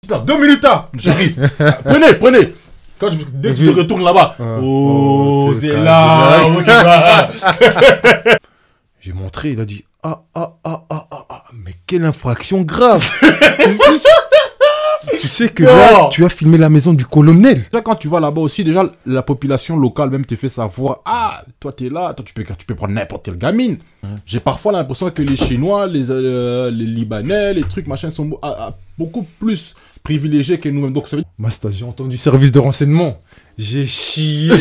Putain, 2 minutes là, j'arrive. Prenez. Dès que je retourne là-bas. Oh, c'est là. J'ai montré, il a dit mais quelle infraction grave. Tu sais que là, tu as filmé la maison du colonel. Quand tu vas là-bas aussi, déjà, la population locale même te fait savoir, ah, toi t'es là, toi tu peux prendre n'importe quelle gamine. J'ai parfois l'impression que les Chinois, les Libanais, les trucs, machin, sont beaucoup plus privilégiés que nous-mêmes. Donc, ça veut dire... Moi, j'ai entendu service de renseignement. J'ai chié.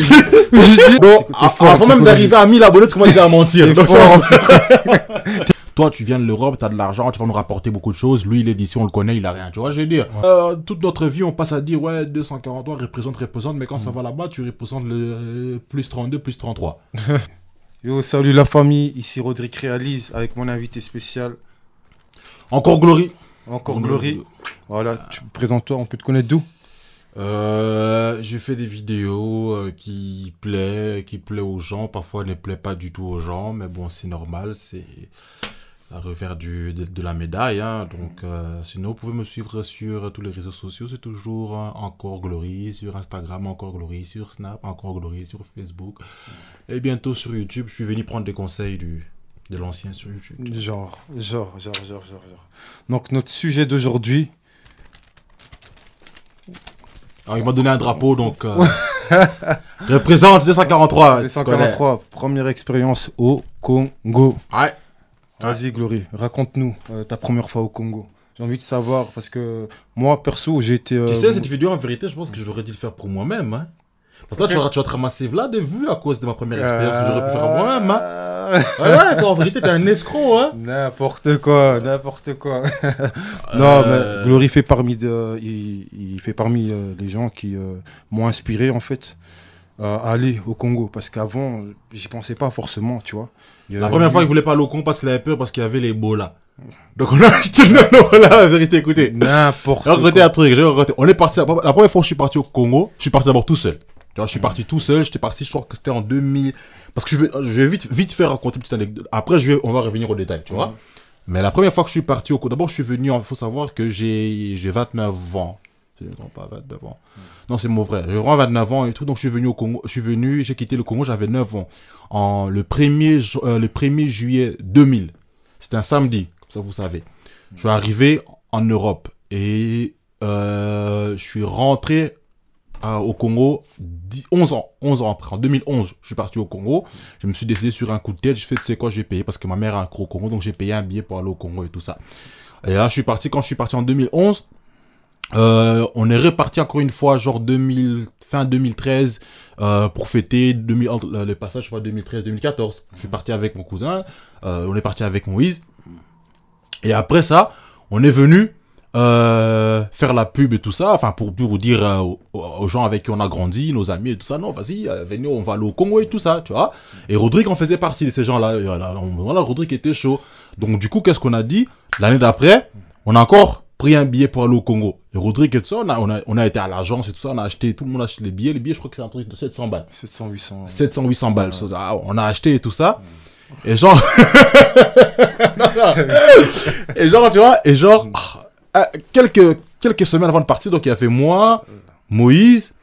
Donc, avant même d'arriver à 1000 abonnés, tu commences à mentir. Donc, toi, tu viens de l'Europe, tu as de l'argent, tu vas nous rapporter beaucoup de choses. Lui, il est d'ici, on le connaît, il a rien. Tu vois, je veux dire. Toute notre vie, on passe à dire, ouais, 243 représente. Mais quand ça va là-bas, tu représentes le plus 32, plus 33. Yo, salut la famille. Ici Rodrigue Réalise avec mon invité spécial. Encore Glory. Encore Glory. Voilà, tu présentes-toi, on peut te connaître d'où? Je fais des vidéos qui plaît aux gens. Parfois, ne plaît pas du tout aux gens. Mais bon, c'est normal, c'est... la revers de la médaille, hein. Donc sinon vous pouvez me suivre sur tous les réseaux sociaux, c'est toujours Encore Glory, sur Instagram Encore Glory, sur Snap Encore Glory, sur Facebook et bientôt sur YouTube. Je suis venu prendre des conseils de l'ancien sur YouTube. Genre. Donc notre sujet d'aujourd'hui... Alors, il m'a donné un drapeau, donc représente 243. 243, première expérience au Congo. Ouais. Vas-y, Glory, raconte-nous ta première fois au Congo. J'ai envie de savoir, parce que moi, perso, j'ai été... Tu sais, cette vidéo, en vérité, je pense que j'aurais dû le faire pour moi-même. Hein. Parce que toi, tu vas te ramasser là de vues à cause de ma première expérience que j'aurais pu faire moi-même. Hein. Ouais, toi, en vérité, t'es un escroc. Hein. N'importe quoi. Non, mais Glory fait parmi, il fait parmi les gens qui m'ont inspiré, en fait, à aller au Congo. Parce qu'avant, j'y pensais pas forcément, tu vois. La première fois, il voulait pas aller au Congo parce qu'il avait peur, parce qu'il y avait l'Ebola. Donc on a acheté le là, la vérité, écoutez. N'importe quoi. Regardez un truc, on est parti, la première fois que je suis parti au Congo, je suis parti d'abord tout seul. Tu vois, je suis parti tout seul, j'étais parti, je crois que c'était en 2000. Parce que je vais vite faire raconter une petite anecdote. Après, on va revenir au détail, tu vois. Mais la première fois que je suis parti au Congo, d'abord, je suis venu, il faut savoir que j'ai 29 ans. Non, pas 29 ans. Non, c'est mon vrai. J'ai vraiment 29 ans et tout. Donc, je suis venu au Congo. J'ai quitté le Congo, j'avais 9 ans. Le 1er juillet 2000. C'était un samedi, comme ça vous savez. Je suis arrivé en Europe et je suis rentré au Congo 11 ans après. En 2011, je suis parti au Congo. Je me suis décidé sur un coup de tête. Je fais, tu sais quoi, j'ai payé parce que ma mère a un gros Congo. Donc, j'ai payé un billet pour aller au Congo et tout ça. Et là, quand je suis parti en 2011, on est reparti encore une fois, genre fin 2013, pour fêter le passage, je vois 2013-2014. Je suis parti avec mon cousin, on est parti avec Moïse. Et après ça, on est venu faire la pub et tout ça, enfin pour dire aux gens avec qui on a grandi, nos amis et tout ça, non, vas-y, venez, on va aller au Congo et tout ça, tu vois. Et Rodrigue en faisait partie de ces gens-là. Voilà, Rodrigue était chaud. Donc du coup, qu'est-ce qu'on a dit? L'année d'après, on a encore pris un billet pour aller au Congo. Et Rodrigue et tout ça, on a été à l'agence et tout ça, on a acheté, tout le monde a acheté les billets. Les billets, je crois que c'est un truc de 700 balles. 700-800 balles. On a acheté et tout ça. Et genre... et genre, tu vois, quelques semaines avant de partir, donc il y avait moi, Moïse,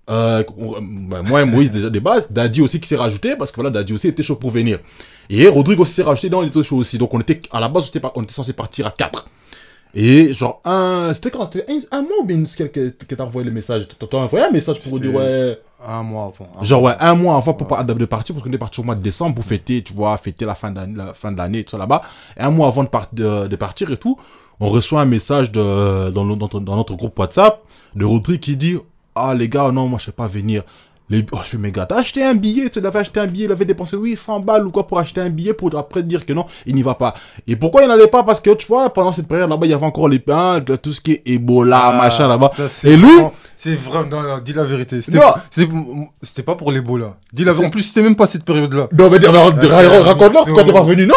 moi et Moïse déjà des bases, Daddy aussi qui s'est rajouté, parce que voilà, Daddy aussi était chaud pour venir. Et Rodrigue aussi s'est rajouté, donc il était chaud aussi. Donc à la base, on était censé partir à 4. Et genre, c'était un mois ou bien que t'as envoyé le message? T'as envoyé un message pour dire, ouais... Un mois avant. Un mois avant pour pas de partir, parce qu'on est parti au mois de décembre pour fêter, tu vois, fêter la fin de l'année, tout ça là-bas. Et un mois avant de partir et tout, on reçoit un message dans notre groupe WhatsApp de Rodrigue qui dit, ah les gars, non, moi je sais pas venir. Je fais, mais gars, t'as acheté un billet, tu l'avais acheté un billet, il avait dépensé 800 balles ou quoi pour acheter un billet pour après dire que non, il n'y va pas. Et pourquoi il n'allait pas? Parce que tu vois, pendant cette période là-bas, il y avait encore les pains, tout ce qui est Ebola, machin là-bas. Et lui, c'est vrai, non, dis la vérité. C'était pas pour l'Ebola. Dis la vérité. En plus, c'était même pas cette période-là. Non, mais raconte-leur pourquoi t'es pas venu. Non,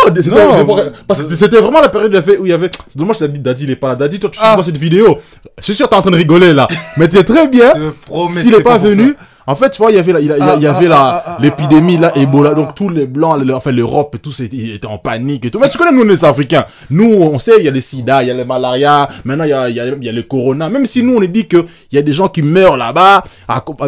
parce que c'était vraiment la période où il y avait. C'est dommage que Daddy il est pas là. Daddy, toi, tu vois cette vidéo. Je suis sûr que t'es en train de rigoler là. Mais t'es très bien. S'il est pas venu. En fait, tu vois, il y avait l'épidémie, là, Ebola. Donc, tous les Blancs, enfin, l'Europe et tout, ils étaient en panique et tout. Mais tu connais, nous, les Africains. Nous, on sait, il y a les sida, il y a les malaria. Maintenant, il y a le corona. Même si nous, on est dit qu'il y a des gens qui meurent là-bas,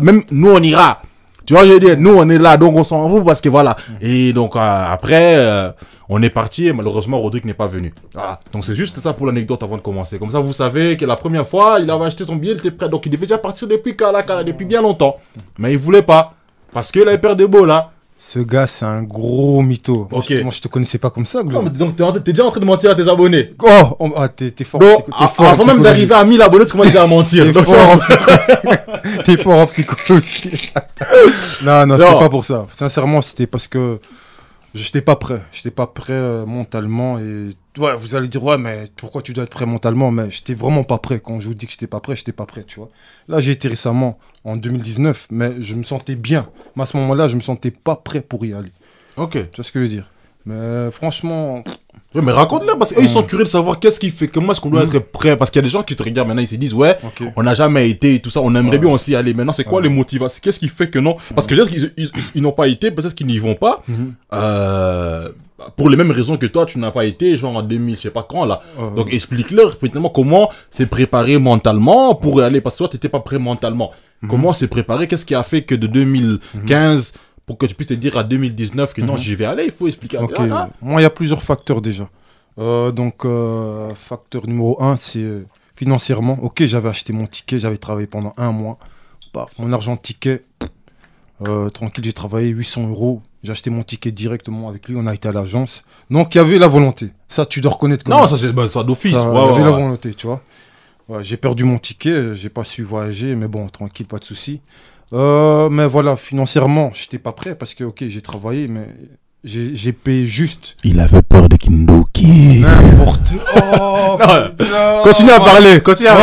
même nous, on ira. Tu vois, je veux dire, nous, on est là, donc on s'en fout parce que voilà. Et donc, après, on est parti et malheureusement, Rodrigue n'est pas venu. Voilà. Donc, c'est juste ça pour l'anecdote avant de commencer. Comme ça, vous savez que la première fois, il avait acheté son billet, il était prêt. Donc, il devait déjà partir depuis depuis bien longtemps. Mais il voulait pas. Parce qu'il avait peur d'Ebola. Ce gars, c'est un gros mytho. Ok. Moi, je te connaissais pas comme ça, Glo. Non, mais donc, t'es déjà en train de mentir à tes abonnés. T'es fort. Donc, t'es fort en avant même psychologie. d'arriver à 1000 abonnés, tu commences déjà à mentir. T'es Donc, fort en psychologie. T'es fort en psychologie. Non, c'est pas pour ça. Sincèrement, c'était parce que j'étais pas prêt. J'étais pas prêt mentalement. Et ouais, vous allez dire, ouais, mais pourquoi tu dois être prêt mentalement? Mais j'étais vraiment pas prêt. Quand je vous dis que j'étais pas prêt, tu vois. Là, j'ai été récemment, en 2019, mais je me sentais bien. Mais à ce moment-là, je me sentais pas prêt pour y aller. ok. Tu vois ce que je veux dire? Mais franchement, Ouais, mais raconte-le parce qu'eux ils sont curieux de savoir qu'est-ce qui fait, comment est-ce qu'on doit être prêt. Parce qu'il y a des gens qui te regardent maintenant, ils se disent, ouais, ok. on n'a jamais été et tout ça, on aimerait bien aussi y aller. Maintenant, c'est quoi les motivations? Qu'est-ce qui fait que non? Parce que peut-être qu'ils n'ont pas été, peut-être qu'ils n'y vont pas. Pour les mêmes raisons que toi, tu n'as pas été, genre en 2000, je sais pas quand là. Donc explique-leur finalement comment c'est préparé mentalement pour y aller. Parce que toi, tu n'étais pas prêt mentalement. Comment c'est préparé? Qu'est-ce qui a fait que de 2015, pour que tu puisses te dire à 2019 que non, j'y vais aller, il faut expliquer. Ok. Moi, il y a plusieurs facteurs déjà. Facteur numéro 1, c'est financièrement. Ok, j'avais acheté mon ticket, j'avais travaillé pendant 1 mois. Paf, mon argent de ticket, tranquille, j'ai travaillé 800 €. J'ai acheté mon ticket directement avec lui, on a été à l'agence. Donc, il y avait la volonté. Ça, tu dois reconnaître. Non, ça, c'est ça d'office. Il y avait la volonté, tu vois. Ouais, j'ai perdu mon ticket, j'ai pas su voyager, mais bon, tranquille, pas de souci. Mais voilà, financièrement, j'étais pas prêt parce que, ok, j'ai travaillé, mais j'ai payé juste. Il avait peur de Kindoki. N'importe quoi. Continue à parler, continue à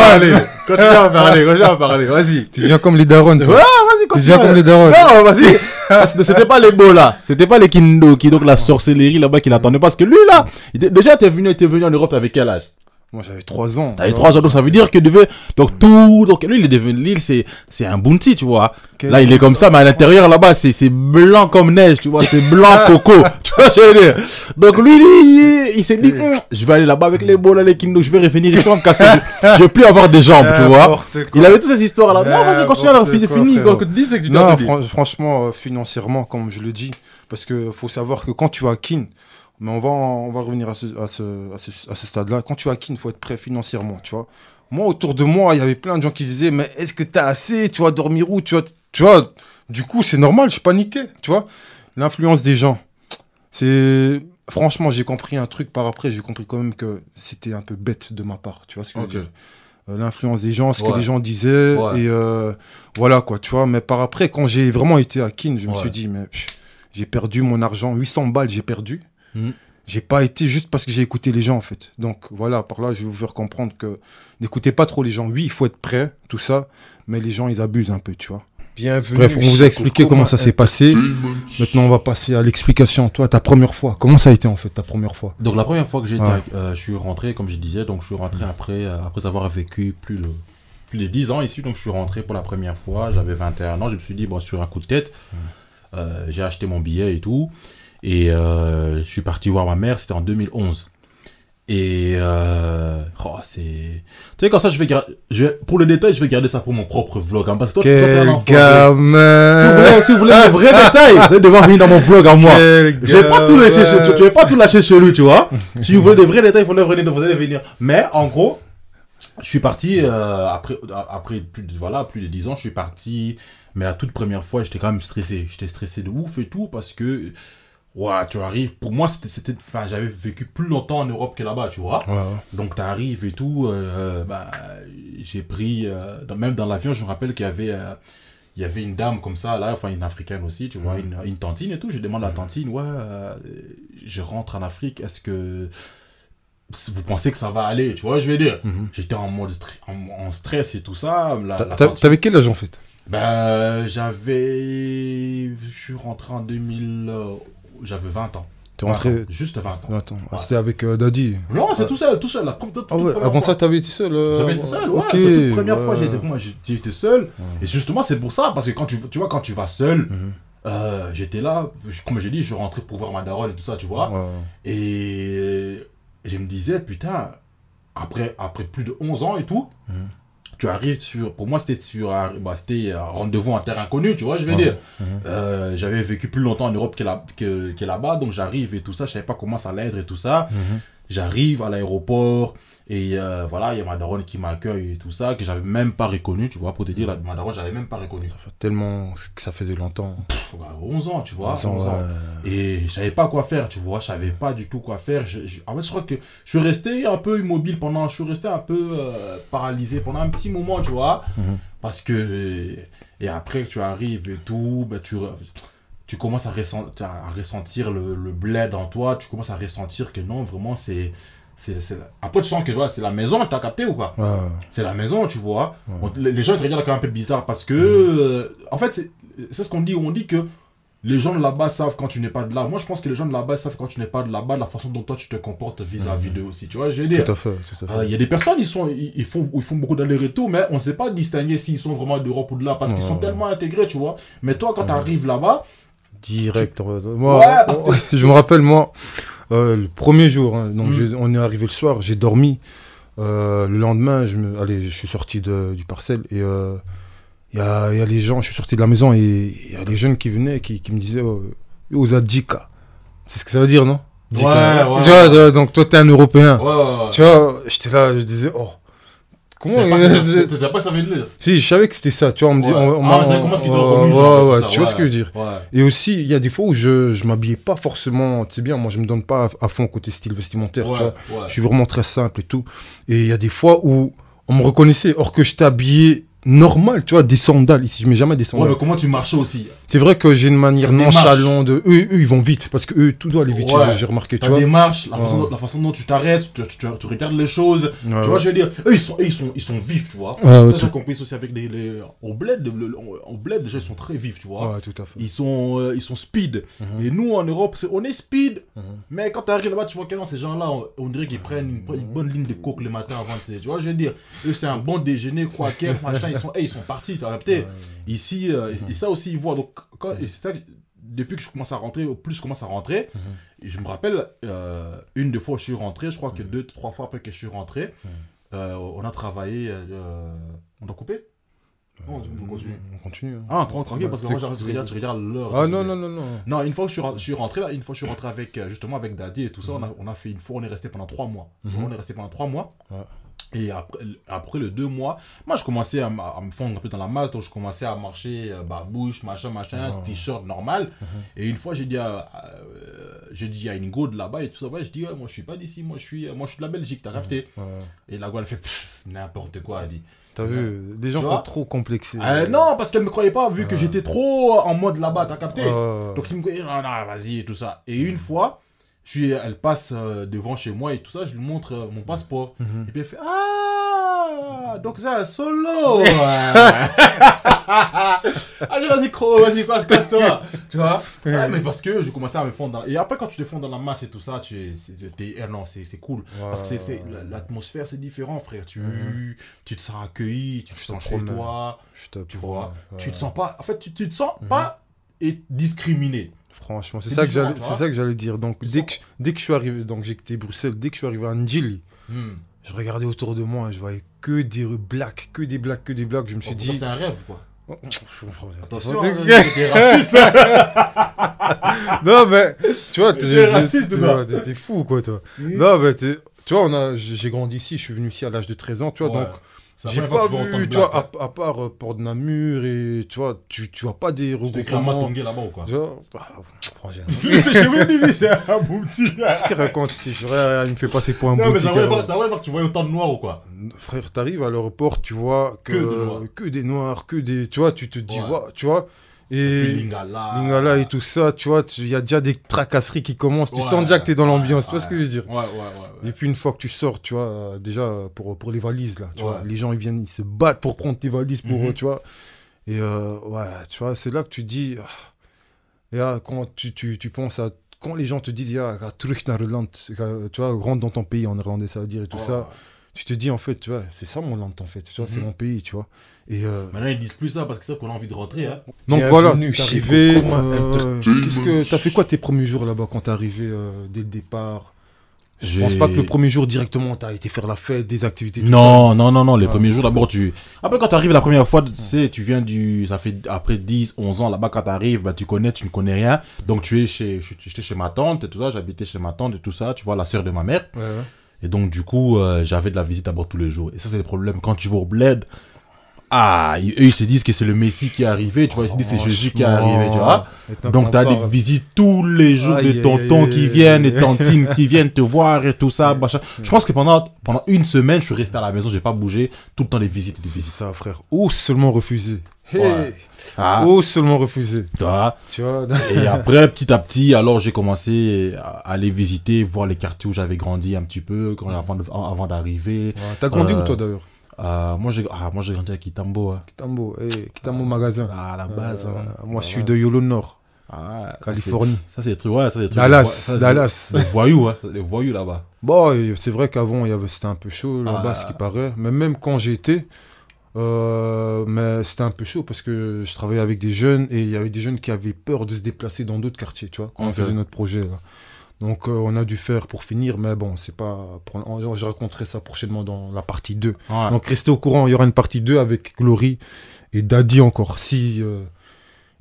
parler, vas-y. Tu deviens comme les darons, toi. Ouais, vas-y, Tu continue. deviens comme les darons. Non, vas-y. Parce que c'était pas les beaux là, c'était pas les Kindoki, donc la sorcellerie là-bas qui l'attendait. Parce que lui là, déjà t'es venu en Europe avec quel âge? Moi, j'avais 3 ans. T'avais 3 ans, donc ça veut dire que donc lui il est devenu, l'île c'est un bounty, tu vois. Là il est comme ça, mais à l'intérieur là-bas c'est blanc comme neige, tu vois, c'est blanc coco, tu vois, je veux dire. Donc lui il s'est dit, je vais aller là-bas avec les beaux là, les Kindo, je vais revenir ici, on va me casser, je vais plus avoir des jambes, tu vois. Il avait toutes ces histoires là. Non, vas-y, continue à fini, quoi, que tu dis, c'est que tu dois te dire. Franchement, financièrement, comme je le dis, parce que faut savoir que quand tu vas à Kin, mais on va revenir à ce stade-là. Quand tu es à Kin, il faut être prêt financièrement, tu vois. Moi, autour de moi, il y avait plein de gens qui disaient, mais est-ce que tu as assez? Tu vas dormir où? Tu vois, du coup, c'est normal, je paniquais, tu vois. L'influence des gens, c'est... Franchement, j'ai compris un truc par après, j'ai compris quand même que c'était un peu bête de ma part, tu vois ce que je veux dire. L'influence des gens, ce que les gens disaient, et voilà, quoi, tu vois. Mais par après, quand j'ai vraiment été à Kin, je me suis dit, mais j'ai perdu mon argent, 800 balles, j'ai perdu. J'ai pas été juste parce que j'ai écouté les gens en fait. Donc voilà, par là je vais vous faire comprendre que n'écoutez pas trop les gens. Oui, il faut être prêt, tout ça, mais les gens ils abusent un peu, tu vois. Bienvenue. Bref, on vous a expliqué comment ça s'est passé. Maintenant on va passer à l'explication. Toi, ta première fois, comment ça a été en fait ta première fois? Donc la première fois que je suis rentré, comme je disais, donc je suis rentré après avoir vécu plus de 10 ans ici. Donc je suis rentré pour la première fois, j'avais 21 ans, je me suis dit bon, sur un coup de tête, j'ai acheté mon billet et tout. Et je suis parti voir ma mère, c'était en 2011. Et c'est... Tu sais, quand ça, pour le détail, je vais garder ça pour mon propre vlog. Hein, parce que toi, t'es un enfant. Gamin. Si vous voulez les vrais détails, vous allez devoir venir dans mon vlog à moi. Je vais pas tout lâcher chez lui, tu vois. Si vous voulez des vrais détails, vous allez venir. Mais en gros, je suis parti après plus de 10 ans, je suis parti. Mais la toute première fois, j'étais quand même stressé. J'étais stressé de ouf et tout parce que... Ouais, tu arrives. Pour moi, j'avais vécu plus longtemps en Europe que là-bas, tu vois. Donc, tu arrives et tout. J'ai pris. Même dans l'avion, je me rappelle qu'il y avait une dame comme ça, là, enfin une africaine aussi, tu vois, une tantine et tout. Je demande à la tantine, je rentre en Afrique, est-ce que vous pensez que ça va aller, tu vois, je vais dire. J'étais en mode en stress et tout ça. T'avais quel âge en fait? Je suis rentré en 2000. J'avais 20 ans. T'es rentré... Juste 20 ans. 20 ans. Ah, c'était avec Daddy. Non, c'est tout seul. Ah ouais, avant ça, t'avais été seul. J'avais été seul, ouais. Ok. Toute première fois, j'ai été seul. Et justement, c'est pour ça, parce que quand tu vois, quand tu vas seul, j'étais là, comme j'ai dit, je rentrais pour voir ma daronne et tout ça, tu vois. Et je me disais, putain, après plus de 11 ans et tout, tu arrives sur... Pour moi, c'était rendez-vous en terre inconnue, tu vois, je vais dire. J'avais vécu plus longtemps en Europe que là-bas, donc j'arrive et tout ça, je savais pas comment ça allait être et tout ça. J'arrive à l'aéroport et voilà, il y a ma daronne qui m'accueille et tout ça, que j'avais même pas reconnu, tu vois, pour te dire, ma daronne, j'avais même pas reconnu. Ça fait tellement que ça faisait longtemps. 11 ans, tu vois. 11 ans. Et je savais pas quoi faire, tu vois, je savais pas du tout quoi faire. En fait, je crois que je suis resté un peu immobile je suis resté un peu paralysé pendant un petit moment, tu vois. Parce que, et après que tu arrives et tout, ben, tu commences à ressentir le bled en toi, tu commences à ressentir que non, vraiment, après, tu sens que c'est la maison, t'as capté ou quoi? C'est la maison, tu vois. Les gens ils te regardent quand même un peu bizarre parce que, en fait, c'est ce qu'on dit, on dit que les gens de là-bas savent quand tu n'es pas de là. Moi, je pense que les gens de là-bas savent quand tu n'es pas de là-bas, la façon dont toi tu te comportes vis-à-vis d'eux aussi, tu vois, je veux dire. Tout à fait. Il y a des personnes, ils font beaucoup d'allers-retours, mais on ne sait pas distinguer s'ils sont vraiment d'Europe ou de là, parce qu'ils sont tellement intégrés, tu vois. Mais toi, quand tu arrives là-bas... Direct. Moi, je me rappelle, moi, le premier jour, hein, donc on est arrivé le soir, j'ai dormi. Le lendemain, je suis sorti du parcelle et il y a les gens, je suis sorti de la maison et il y a les jeunes qui venaient qui me disaient Ozadjika. C'est ce que ça veut dire, non? Ouais. Tu vois, donc toi, t'es un Européen. Ouais. Tu vois, j'étais là, je disais, oh. Comment tu sais pas ça veut dire? Si, je savais que c'était ça, tu vois, on me dit... c'est comment ce qu'ils t'ont reconnu, tu vois ce que je veux dire. Et aussi, il y a des fois où je m'habillais pas forcément, tu sais bien, moi je me donne pas à fond côté style vestimentaire, tu vois. Je suis vraiment très simple et tout. Et il y a des fois où on me reconnaissait, or que j'étais habillé normal, tu vois, des sandales ici, je mets jamais des sandales. Ouais, mais comment tu marchais aussi? C'est vrai que j'ai une manière nonchalante de... Eux, ils vont vite, parce que eux, tout doit aller vite, j'ai remarqué, tu vois. La démarche, la façon dont tu t'arrêtes, tu regardes les choses, tu vois, je veux dire, eux, ils sont vifs, tu vois. Ça, j'ai compris aussi avec au bled, déjà, ils sont très vifs, tu vois. Ouais, tout à fait. Ils sont speed. Et nous, en Europe, on est speed, mais quand tu arrives là-bas, tu vois que non, ces gens-là, on dirait qu'ils prennent une bonne ligne de coke le matin avant de... Tu vois, je veux dire, eux, c'est un bon déjeuner, quoi, machin, ils sont partis, tu as capté. Ici, et ça aussi, ils voient. Donc, depuis que je commence à rentrer, au plus je commence à rentrer, et je me rappelle, une des fois où je suis rentré, je crois que 2-3 fois après que je suis rentré, on a travaillé. On doit couper? On continue. Ah, tranquille, parce que moi, je regarde l'heure. Ah non. Non, une fois que je suis rentré là, justement avec Daddy et tout ça, on a fait une fois, on est resté pendant 3 mois. On est resté pendant 3 mois. Et après les 2 mois, moi je commençais à me fondre un peu dans la masse, donc je commençais à marcher barbouche, machin, t-shirt normal. Et une fois j'ai dit à une go de là-bas et tout ça, ouais, je dis moi je suis pas d'ici, moi je suis de la Belgique, t'as capté. Et la go elle fait n'importe quoi, elle dit. T'as vu, des gens sont trop complexés. Non, parce qu'elle me croyait pas, vu que j'étais trop en mode là-bas, t'as capté. Donc il me croyait, non, vas-y et tout ça. Et une fois, elle passe devant chez moi et tout ça, je lui montre mon passeport. Et puis elle fait donc ça, solo. Allez, vas-y, casse-toi. Tu vois. Mais parce que je commençais à me fondre Et après, quand tu te fonds dans la masse et tout ça, non, c'est cool. Parce que l'atmosphère, c'est différent, frère. Tu te sens accueilli, tu te sens chez toi. Tu vois. Tu te sens pas... En fait, tu te sens pas discriminé. Franchement, c'est ça que j'allais dire. Donc, dès que je suis arrivé, donc j'ai quitté Bruxelles, dès que je suis arrivé à Ndjili, je regardais autour de moi et je voyais que des blacks, que des blacks. Je me suis dit... C'est un rêve, quoi. Attention, t'es raciste. Non, mais tu vois, t'es fou, quoi, toi. Non, mais tu vois, j'ai grandi ici, je suis venu ici à l'âge de 13 ans, tu vois, donc... J'ai pas vu, tu vois, à part Port de Namur et tu vois, tu vois pas des regroupements. Tu t'es clairement tongué là-bas ou quoi? Je me dis, c'est un bon petit. Qu'est-ce qu'il raconte? Il me fait passer pour un bon petit. Non, mais ça va voir que tu vois autant de noirs ou quoi? Frère, t'arrives à l'aéroport, tu vois que des noirs, que des. Tu vois, tu te dis, tu vois. Et Lingala et tout ça, tu vois, il y a déjà des tracasseries qui commencent. Tu sens déjà que t'es dans l'ambiance, tu vois ce que je veux dire? Et puis une fois que tu sors, tu vois, déjà pour les valises, là, tu vois, les gens ils se battent pour prendre tes valises pour eux, tu vois. Et tu vois, c'est là que tu dis. Et là, quand tu penses à quand les gens te disent, terug naar het land, tu vois, rentre dans ton pays en néerlandais, ça veut dire, et tout ça, tu te dis, en fait, tu vois, c'est ça mon land, en fait, tu vois, c'est mon pays, tu vois. Et maintenant, ils disent plus ça parce que c'est ça qu'on a envie de rentrer. Hein. donc voilà, t'es arrivé, qu'est-ce que t'as fait quoi tes premiers jours là-bas quand t'es arrivé dès le départ? Je pense pas que le premier jour directement t'as été faire la fête, des activités. Non, les premiers jours d'abord Après quand t'arrives la première fois, tu sais, tu viens ça fait après 10, 11 ans là-bas quand t'arrives, bah tu ne connais rien. Donc j'étais chez ma tante et tout ça, j'habitais chez ma tante et tout ça, tu vois, la sœur de ma mère. Ouais. Et donc du coup, j'avais de la visite d'abord tous les jours. Et ça c'est le problème quand tu vas au bled. Eux ils se disent que c'est le Messie qui est arrivé, tu vois, ils se disent que c'est Jésus qui est arrivé, tu vois. Donc t'as des visites tous les jours, des tontons qui viennent, des tantines qui viennent te voir et tout ça, machin. Je pense que pendant une semaine, je suis resté à la maison, j'ai pas bougé, tout le temps des visites. C'est ça, frère. Ou seulement refusé. Ouais. Ou seulement refusé. Tu vois. Et après, petit à petit, alors j'ai commencé à aller visiter, voir les quartiers où j'avais grandi un petit peu avant d'arriver. T'as grandi où toi d'ailleurs? Moi j'ai grandi à Kitambo. Hein. Kitambo magasin. À la base. Moi je suis de Yolo Nord. Californie. Ça c'est des trucs, ouais, ça des trucs. Dallas. Les voyous, hein. Les voyous là-bas. Bon, c'est vrai qu'avant c'était un peu chaud là-bas, ce qui paraît. Mais même quand j'y étais, mais c'était un peu chaud parce que je travaillais avec des jeunes et il y avait des jeunes qui avaient peur de se déplacer dans d'autres quartiers, tu vois, quand on faisait notre projet là. Donc on a dû faire pour finir, mais bon, c'est pas... je raconterai ça prochainement dans la partie 2. Ouais. Donc restez au courant, il y aura une partie 2 avec Glory et Daddy encore. Si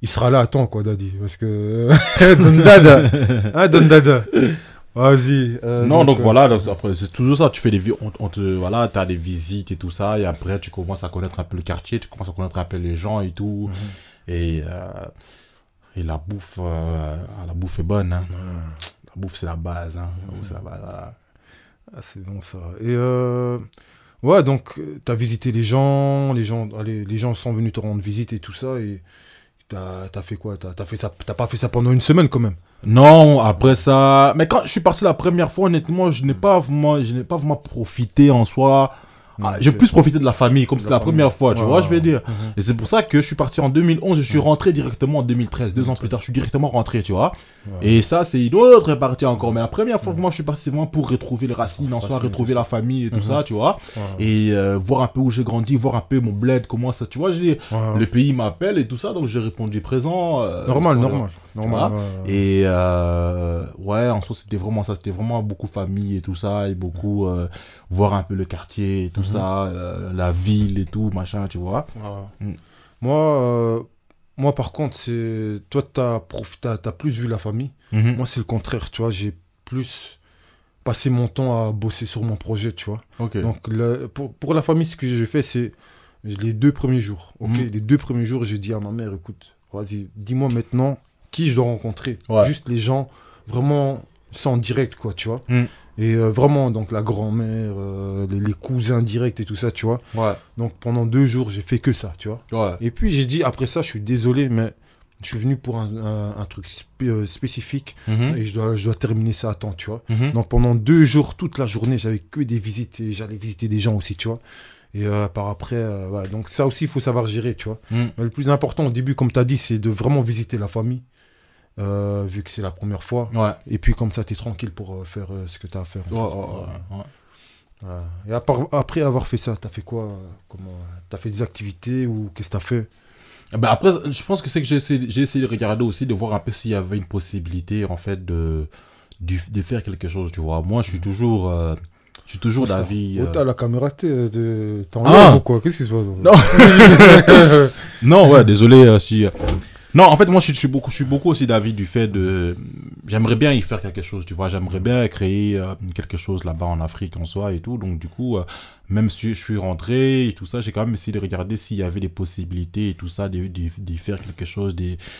il sera là à temps, quoi, Daddy. Parce que... Don Dada. Don Dada. Vas-y. Donc voilà, après, c'est toujours ça. Tu fais voilà, t'as des visites et tout ça, et après tu commences à connaître un peu le quartier, tu commences à connaître un peu les gens et tout. Et la bouffe est bonne, hein. La bouffe, c'est la base. Hein. C'est la base, voilà. C'est bon ça. Et ouais, donc, tu as visité les gens sont venus te rendre visite et tout ça. Et t'as fait quoi? T'as pas fait ça pendant une semaine quand même? Non, après ça. Mais quand je suis parti la première fois, honnêtement, je n'ai pas vraiment profité en soi. J'ai plus profité de la famille, comme c'était la première fois, tu vois, je vais dire. Et c'est pour ça que je suis parti en 2011, je suis rentré directement en 2013, 2 ans plus tard, je suis directement rentré, tu vois. Et ça, c'est une autre partie encore. Mais la première fois, moi, je suis parti, c'est vraiment pour retrouver les racines, en soi, retrouver la famille et tout ça, tu vois. Et voir un peu où j'ai grandi, voir un peu mon bled, comment ça, tu vois, le pays m'appelle et tout ça, donc j'ai répondu présent. Normal. Et ouais, en soi, c'était vraiment ça, c'était vraiment beaucoup famille et tout ça, et beaucoup voir un peu le quartier et tout ça, la ville et tout, machin, tu vois. Moi, par contre, toi, t'as plus vu la famille. Moi, c'est le contraire, tu vois, j'ai plus passé mon temps à bosser sur mon projet, tu vois. Donc, pour la famille, ce que j'ai fait, c'est les 2 premiers jours. Les 2 premiers jours, j'ai dit à ma mère, écoute, vas-y, dis-moi maintenant qui je dois rencontrer. Juste les gens vraiment sans direct, quoi, tu vois. Et vraiment, donc la grand-mère, les cousins directs et tout ça, tu vois. Donc pendant 2 jours, j'ai fait que ça, tu vois. Et puis j'ai dit, après ça, je suis désolé, mais je suis venu pour un truc spécifique et je dois terminer ça à temps, tu vois. Donc pendant 2 jours, toute la journée, j'avais que des visites et j'allais visiter des gens aussi, tu vois. Et par après, donc ça aussi, il faut savoir gérer, tu vois. Mais le plus important au début, comme tu as dit, c'est de vraiment visiter la famille. Vu que c'est la première fois. Et puis comme ça, tu es tranquille pour faire ce que tu as à faire. Et après avoir fait ça, tu as fait quoi? Tu as fait des activités ou qu'est-ce que tu as fait? Ben après, je pense que c'est que j'ai essayé de regarder aussi, de voir un peu s'il y avait une possibilité en fait de faire quelque chose, tu vois. Moi, je suis toujours d'avis... T'as la caméra, t'enlèves ou quoi? Qu'est-ce qui se passe? Non, ouais, désolé si... Non, en fait, moi, je suis beaucoup aussi d'avis du fait de... J'aimerais bien y faire quelque chose, tu vois. J'aimerais bien créer quelque chose là-bas en Afrique en soi et tout. Donc, du coup, même si je suis rentré et tout ça, j'ai quand même essayé de regarder s'il y avait des possibilités et tout ça, de faire quelque chose.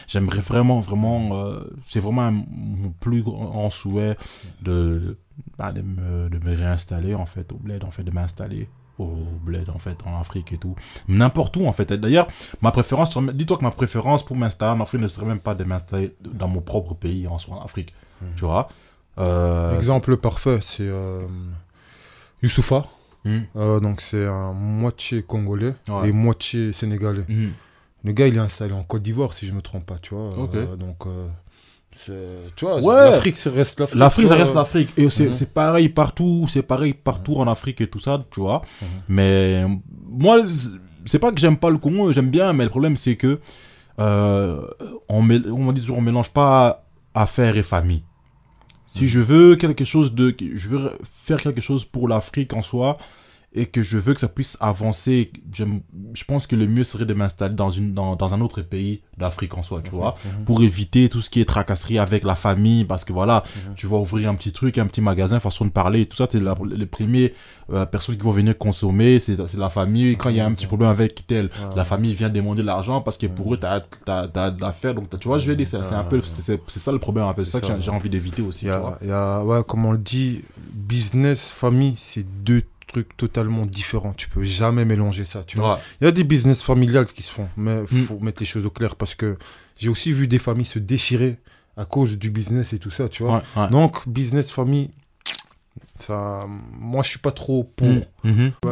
J'aimerais vraiment, c'est vraiment mon plus grand souhait de me réinstaller, en fait, au bled, en fait, de m'installer au bled en fait en Afrique et tout, n'importe où en fait. D'ailleurs ma préférence, dis-toi que ma préférence pour m'installer en Afrique ne serait même pas de m'installer dans mon propre pays en soi en Afrique, tu vois. Exemple parfait, c'est Youssoufa. Donc c'est un moitié congolais et moitié sénégalais. Le gars il est installé en Côte d'Ivoire si je me trompe pas, tu vois. Donc Tu vois, Ouais. l'Afrique, ça reste l'Afrique. L'Afrique, ça tu reste vois. l'Afrique. Et c'est pareil partout. C'est pareil partout en Afrique et tout ça, tu vois. Mais moi, c'est pas que j'aime pas le Congo, j'aime bien, mais le problème, c'est que on dit toujours, on mélange pas affaires et famille. Si je veux quelque chose je veux faire quelque chose pour l'Afrique en soi, et que je veux que ça puisse avancer, je pense que le mieux serait de m'installer dans un autre pays d'Afrique en soi, tu vois, pour éviter tout ce qui est tracasserie avec la famille, parce que voilà, tu vas ouvrir un petit truc, un petit magasin, façon de parler, tout ça, t'es les premiers personnes qui vont venir consommer, c'est la famille. Quand il y a un petit problème avec tel, la famille vient demander de l'argent, parce que pour eux, t'as de l'affaire, donc tu vois, je vais dire, c'est un peu, c'est ça le problème, un peu, c'est ça que j'ai envie d'éviter aussi, tu vois. Ouais, comme on le dit, business, famille, c'est deux trucs totalement différents. Tu peux jamais mélanger ça, tu vois. Il y a des business familiales qui se font, mais il faut mettre les choses au clair, parce que j'ai aussi vu des familles se déchirer à cause du business et tout ça, tu vois. Donc, business, famille, ça, moi, je suis pas trop pour.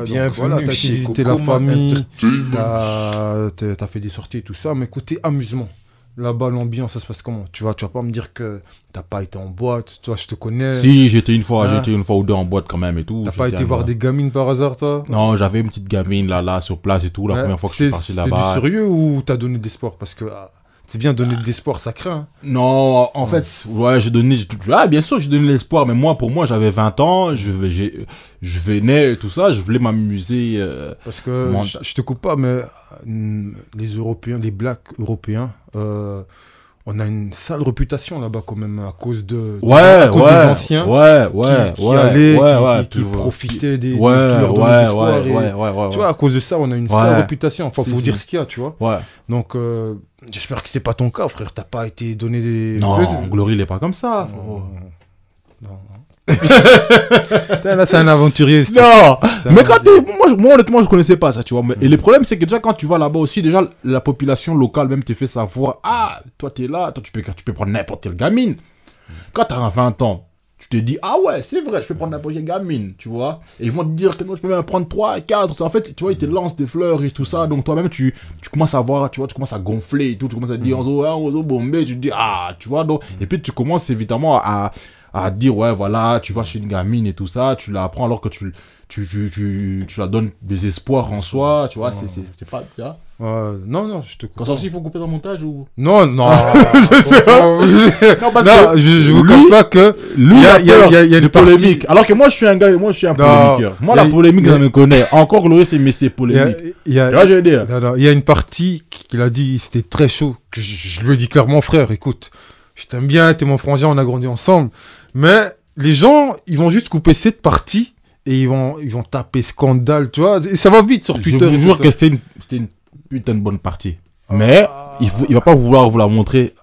Bienvenue chez la famille, t'as fait des sorties et tout ça, mais côté amusement, là-bas, l'ambiance, ça se passe comment? Tu vas pas me dire que t'as pas été en boîte, toi, je te connais. Si, j'ai été une fois ou deux en boîte quand même et tout. T'as pas été voir des gamines par hasard, toi? Non, j'avais une petite gamine là, sur place et tout, la première fois que je suis parti là-bas. C'était du sérieux ou t'as donné de l'espoir? Parce que c'est bien donner de l'espoir, ça craint. Non, en fait, ouais, bien sûr, j'ai donné l'espoir, mais pour moi, j'avais 20 ans, je venais et tout ça, je voulais m'amuser. Parce que, je te coupe pas, mais les Européens, les Blacks européens, on a une sale réputation là-bas quand même, à cause des anciens. Qui allaient, qui profitaient des qui leur donnaient du soir. Tu vois, à cause de ça, on a une sale réputation. Enfin, faut dire ce qu'il y a, tu vois. Donc, j'espère que c'est pas ton cas, frère. T'as pas été donné des... Non, Glory, il est pas comme ça. Non. Là, c'est un aventurier. Non, mais quand moi, honnêtement, je connaissais pas ça, tu vois. Et le problème, c'est que déjà, quand tu vas là-bas aussi, déjà, la population locale même te fait savoir, ah, toi, t'es là, toi, tu peux prendre n'importe quelle gamine. Quand t'as 20 ans, tu te dis, ah ouais, c'est vrai, je peux prendre n'importe quelle gamine, tu vois. Et ils vont te dire que non, je peux même prendre 3, 4. En fait, tu vois, ils te lancent des fleurs et tout ça. Donc, toi-même, tu commences à voir, tu vois, tu commences à gonfler et tout. Tu commences à te dire, on zo bombé, tu te dis, ah, tu vois. Donc, et puis, tu commences évidemment à dire, ouais, voilà, tu vas chez une gamine et tout ça, tu la apprends alors que tu la donnes des espoirs en soi, tu vois, c'est pas, tu vois. Non, je te coupe. Quand ça aussi, il faut couper dans le montage ou... Non. Je sais pas. Non, parce que je vous cache pas que lui, il y a une polémique. Partie... Alors que moi, je suis un polémiqueur. Moi, la polémique, je me connais. Encore Glory, c'est polémique. Tu vois, je veux dire. Il y a une partie qu'il a dit, c'était très chaud. Je lui ai dit clairement, frère, écoute, je t'aime bien, t'es mon frangin, on a grandi ensemble. Mais les gens, ils vont juste couper cette partie et ils vont taper scandale, tu vois. Et ça va vite sur Twitter. Je vous jure que c'était une putain de bonne partie. Mais il va pas vouloir vous la montrer.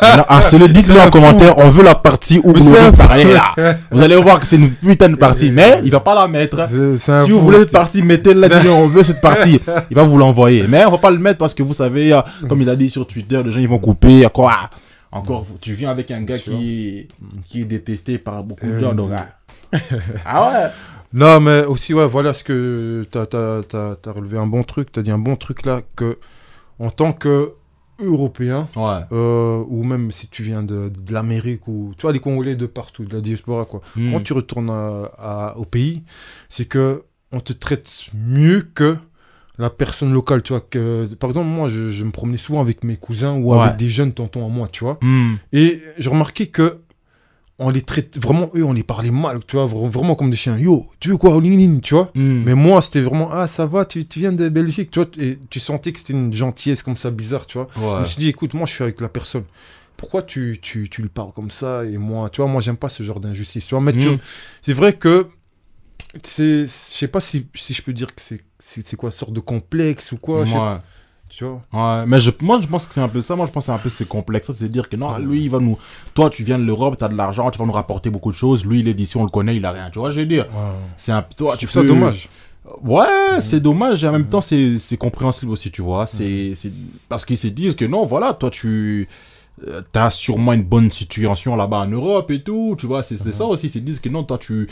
Dites-le en commentaire, on veut la partie où vous parlez là. Vous allez voir que c'est une putain de partie, mais il va pas la mettre. Si vous voulez cette partie, mettez-la, on veut cette partie. Il va vous l'envoyer. Mais on va pas le mettre parce que vous savez, comme il a dit sur Twitter, les gens ils vont couper. Encore, tu viens avec un gars qui est détesté par beaucoup de gens, donc... Ah ouais. Non, mais aussi, ouais, voilà ce que... T'as relevé un bon truc, t'as dit un bon truc là, que en tant que Européen, ou même si tu viens de l'Amérique, ou tu vois, les Congolais de partout, de la diaspora, quoi. Quand tu retournes au pays, c'est que on te traite mieux que la personne locale, tu vois. Par exemple, moi, je me promenais souvent avec mes cousins ou avec des jeunes tontons à moi, tu vois. Et j'ai remarqué que on les traite vraiment, eux, on les parlait mal, tu vois, vraiment comme des chiens. Yo, tu veux quoi, tu vois. Mais moi, c'était vraiment, ah, ça va, tu viens de Belgique, tu vois. Et tu sentais que c'était une gentillesse comme ça, bizarre, tu vois. Je me suis dit, écoute, moi, je suis avec la personne. Pourquoi tu le parles comme ça? Et moi, tu vois, moi, j'aime pas ce genre d'injustice, tu vois. Mais c'est vrai que je sais pas si je peux dire que c'est quoi, sorte de complexe ou quoi, tu vois. Ouais, mais moi je pense que c'est un peu ça. Moi je pense que c'est un peu c'est complexe, c'est dire que non, lui il va nous, toi tu viens de l'Europe, t'as de l'argent, tu vas nous rapporter beaucoup de choses, lui il est d'ici, on le connaît, il a rien, tu vois, je veux dire. C'est un toi tu fais ça dommage. Ouais, c'est dommage et en même temps c'est compréhensible aussi, tu vois. C'est parce qu'ils se disent que non, voilà, toi tu t'as sûrement une bonne situation là-bas en Europe et tout, tu vois, c'est ça aussi, ils disent que non, toi, tu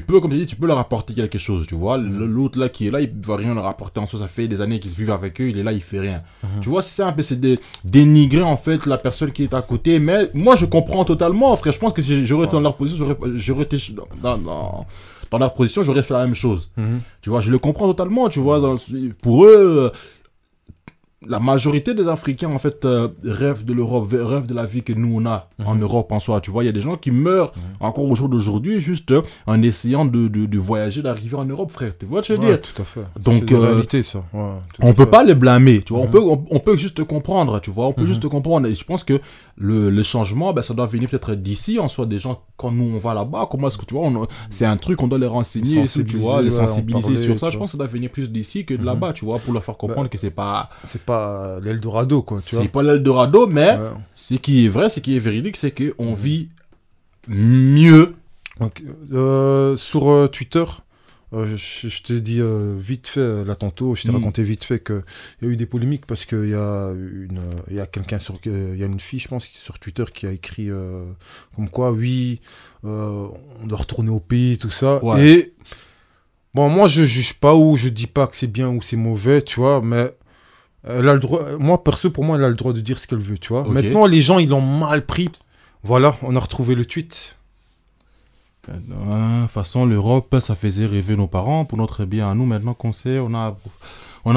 peux, comme tu dis, tu peux leur apporter quelque chose, tu vois, l'autre là qui est là, il va rien leur apporter en soi, ça fait des années qu'ils se vivent avec eux, il est là, il fait rien. Tu vois, c'est ça un peu, c'est dénigrer en fait la personne qui est à côté, mais moi je comprends totalement, frère, je pense que si j'aurais été dans leur position, j'aurais été dans leur position, j'aurais fait la même chose. Tu vois, je le comprends totalement, tu vois, pour eux... La majorité des Africains, en fait, rêvent de l'Europe, rêvent de la vie que nous, on a en Europe en soi. Tu vois, il y a des gens qui meurent encore au jour d'aujourd'hui juste en essayant de voyager, d'arriver en Europe, frère. Tu vois ce que je veux dire? Tout à fait. Donc, c'est la réalité, ça. On ne peut pas les blâmer, tu vois. On peut juste comprendre, tu vois. On peut juste comprendre. Et je pense que le changement, ben, ça doit venir peut-être d'ici, en soi, des gens, quand nous, on va là-bas, comment est-ce que, tu vois, c'est un truc, on doit les renseigner, tu vois, les sensibiliser sur ça. Je pense que ça doit venir plus d'ici que de là-bas, tu vois, pour leur faire comprendre que c'est pas l'Eldorado, quoi, tu vois. C'est pas l'Eldorado, mais ce qui est vrai, ce qui est véridique, c'est qu'on vit mieux. Donc, sur Twitter, je t'ai dit vite fait, là tantôt, je t'ai raconté vite fait qu'il y a eu des polémiques parce qu'il y a quelqu'un il y a une fille, je pense, sur Twitter qui a écrit comme quoi, oui, on doit retourner au pays, tout ça. Ouais. Et bon, moi, je juge pas ou je dis pas que c'est bien ou c'est mauvais, tu vois, mais elle a le droit, moi, perso, pour moi, elle a le droit de dire ce qu'elle veut, tu vois. Okay. Maintenant, les gens, ils l'ont mal pris. Voilà, on a retrouvé le tweet. De toute façon, l'Europe, ça faisait rêver nos parents. Pour notre bien à nous, maintenant qu'on sait, on a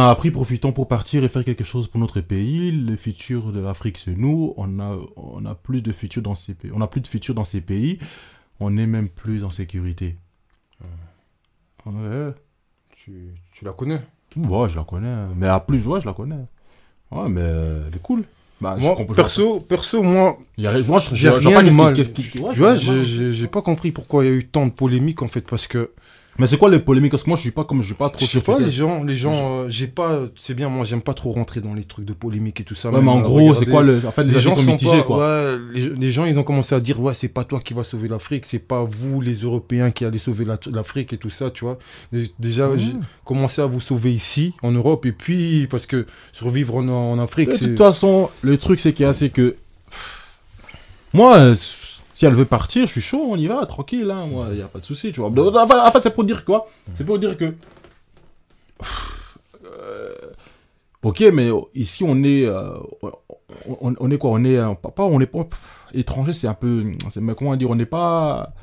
appris, profitons pour partir et faire quelque chose pour notre pays. Le futur de l'Afrique, c'est nous. On a plus de futur dans ces pays. On a plus de futur dans ces pays. On n'est même plus en sécurité. Ouais. Tu la connais? Ouais, je la connais. Mais à plus, ouais, je la connais. Ouais, mais elle est cool. Bah, moi, perso, moi, j'ai rien de mal. Tu vois, j'ai pas compris pourquoi il y a eu tant de polémiques, en fait, parce que... Mais c'est quoi les polémiques? Parce que moi, je suis pas trop... Je sais pas, les gens, j'ai pas... C'est bien, moi, j'aime pas trop rentrer dans les trucs de polémique et tout ça. Ouais, mais en gros, c'est quoi en fait, les gens sont mitigés, quoi. Ouais, les gens, ils ont commencé à dire, ouais, c'est pas toi qui vas sauver l'Afrique, c'est pas vous, les Européens, qui allez sauver l'Afrique et tout ça, tu vois. Déjà, j'ai commencé à vous sauver ici, en Europe, et puis, parce que survivre en Afrique, c'est... De toute façon, le truc, c'est qu'il y a, c'est que... Moi... Si elle veut partir, je suis chaud, on y va, tranquille, hein, moi, il n'y a pas de souci, tu vois. Enfin, c'est pour dire quoi? C'est pour dire que... Ok, mais ici, on est quoi? On est pas étranger, c'est un peu... Mais comment dire? On n'est pas...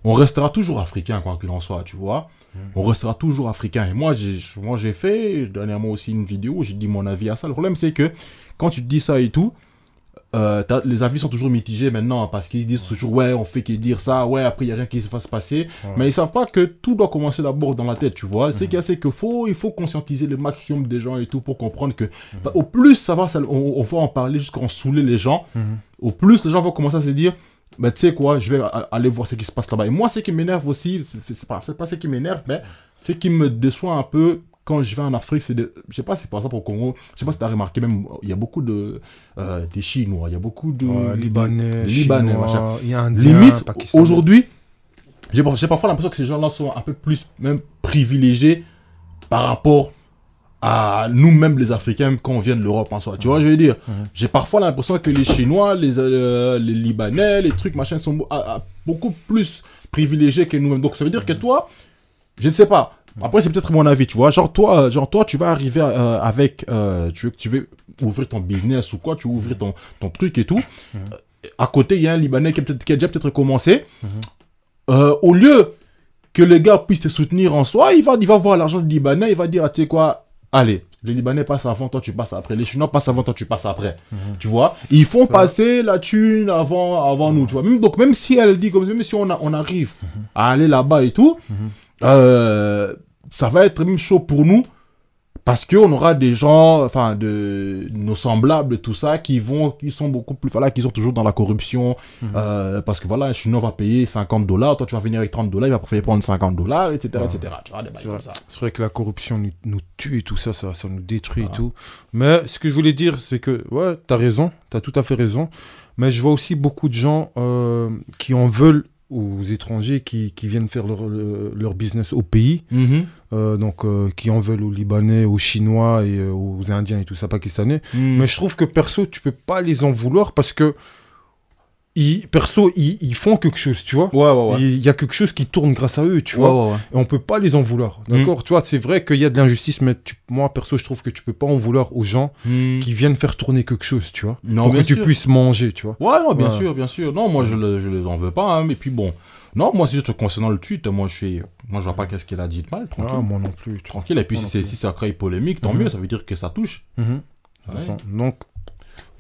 On restera toujours africain, quoi qu'il en soit, tu vois. On restera toujours africain. Et moi, j'ai fait, dernièrement aussi, une vidéo où j'ai dit mon avis à ça. Le problème, c'est que quand tu te dis ça et tout, les avis sont toujours mitigés maintenant parce qu'ils disent toujours ouais on fait que dire ça, ouais après il n'y a rien qui se fasse passer, mais ils savent pas que tout doit commencer d'abord dans la tête, tu vois. C'est qu'il y a, c'est qu'il faut conscientiser le maximum des gens et tout pour comprendre que au plus ça va, on va en parler jusqu'à en saouler les gens, au plus les gens vont commencer à se dire bah tu sais quoi, je vais aller voir ce qui se passe là-bas. Et moi ce qui m'énerve aussi, c'est pas ce qui m'énerve, mais ce qui me déçoit un peu quand je vais en Afrique, je sais pas, c'est par exemple au Congo, je sais pas si tu as remarqué, même, il y a beaucoup des Chinois, il y a beaucoup de Libanais, machin. Il y a un limite, aujourd'hui, j'ai parfois l'impression que ces gens-là sont un peu plus même privilégiés par rapport à nous-mêmes les Africains quand on vient de l'Europe en soi. Tu vois, je veux dire, j'ai parfois l'impression que les Chinois, les Libanais, les trucs, machin, sont beaucoup plus privilégiés que nous-mêmes. Donc ça veut dire que toi, je ne sais pas. Après, c'est peut-être mon avis, tu vois. Genre, toi, tu vas arriver avec... tu veux ouvrir ton business ou quoi, tu veux ouvrir ton truc et tout. À côté, il y a un Libanais qui a déjà peut-être commencé. Au lieu que les gars puissent te soutenir en soi, il va voir l'argent du Libanais, il va dire, tu sais quoi, allez, les Libanais passent avant, toi tu passes après. Les Chinois passent avant, toi tu passes après. Tu vois, ils font passer la thune avant nous, tu vois. Même si elle dit comme ça, même si on arrive à aller là-bas et tout... ça va être même chaud pour nous parce qu'on aura des gens, enfin, nos semblables, tout ça, qui sont beaucoup plus, voilà, qui sont toujours dans la corruption, parce que voilà, un Chinois va payer $50, toi tu vas venir avec $30, il va préférer prendre $50, etc., etc. Tu vois, des bails comme ça. C'est vrai que la corruption nous tue et tout ça, ça nous détruit et tout. Mais ce que je voulais dire, c'est que, ouais, t'as raison, t'as tout à fait raison, mais je vois aussi beaucoup de gens qui en veulent aux étrangers qui viennent faire leur business au pays, qui en veulent aux Libanais, aux Chinois et aux Indiens et tout ça, Pakistanais. Mais je trouve que perso, tu peux pas les en vouloir parce que ils font quelque chose, tu vois. Il y a quelque chose qui tourne grâce à eux, tu vois. Et on peut pas les en vouloir, d'accord. Tu vois, c'est vrai qu'il y a de l'injustice, mais moi, perso, je trouve que tu peux pas en vouloir aux gens qui viennent faire tourner quelque chose, tu vois. Non, pour que sûr. tu puisses manger, tu vois. Ouais, non, bien sûr. Non, moi, je les en veux pas, hein, mais puis bon. Non, moi, c'est juste concernant le tweet, moi, je vois pas qu'est-ce qu'il a dit de mal, tranquille. Ah, moi non plus. Tranquille, et puis si ça crée polémique, tant mieux, ça veut dire que ça touche. Donc,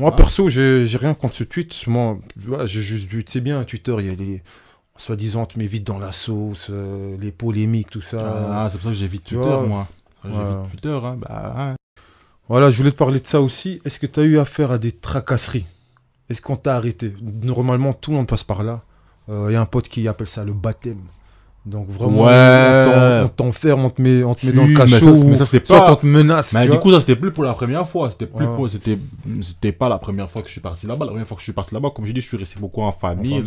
moi, perso, j'ai rien contre ce tweet. Moi, j'ai juste vu, tu sais bien, Twitter, il y a les soi-disant, tu mets vite dans la sauce, les polémiques, tout ça. Ah, c'est pour ça que j'évite Twitter, moi. J'évite Twitter, hein. Bah, Voilà, je voulais te parler de ça aussi. Est-ce que tu as eu affaire à des tracasseries? Est-ce qu'on t'a arrêté? Normalement, tout le monde passe par là. Il y a un pote qui appelle ça le baptême. Donc vraiment, on t'enferme, on te met dans le cachot, mais ça c'était pas... on te menace. Mais du coup, ça c'était plus pour la première fois. C'était pas la première fois que je suis parti là-bas. La première fois que je suis parti là-bas, comme je dis, je suis resté beaucoup en famille.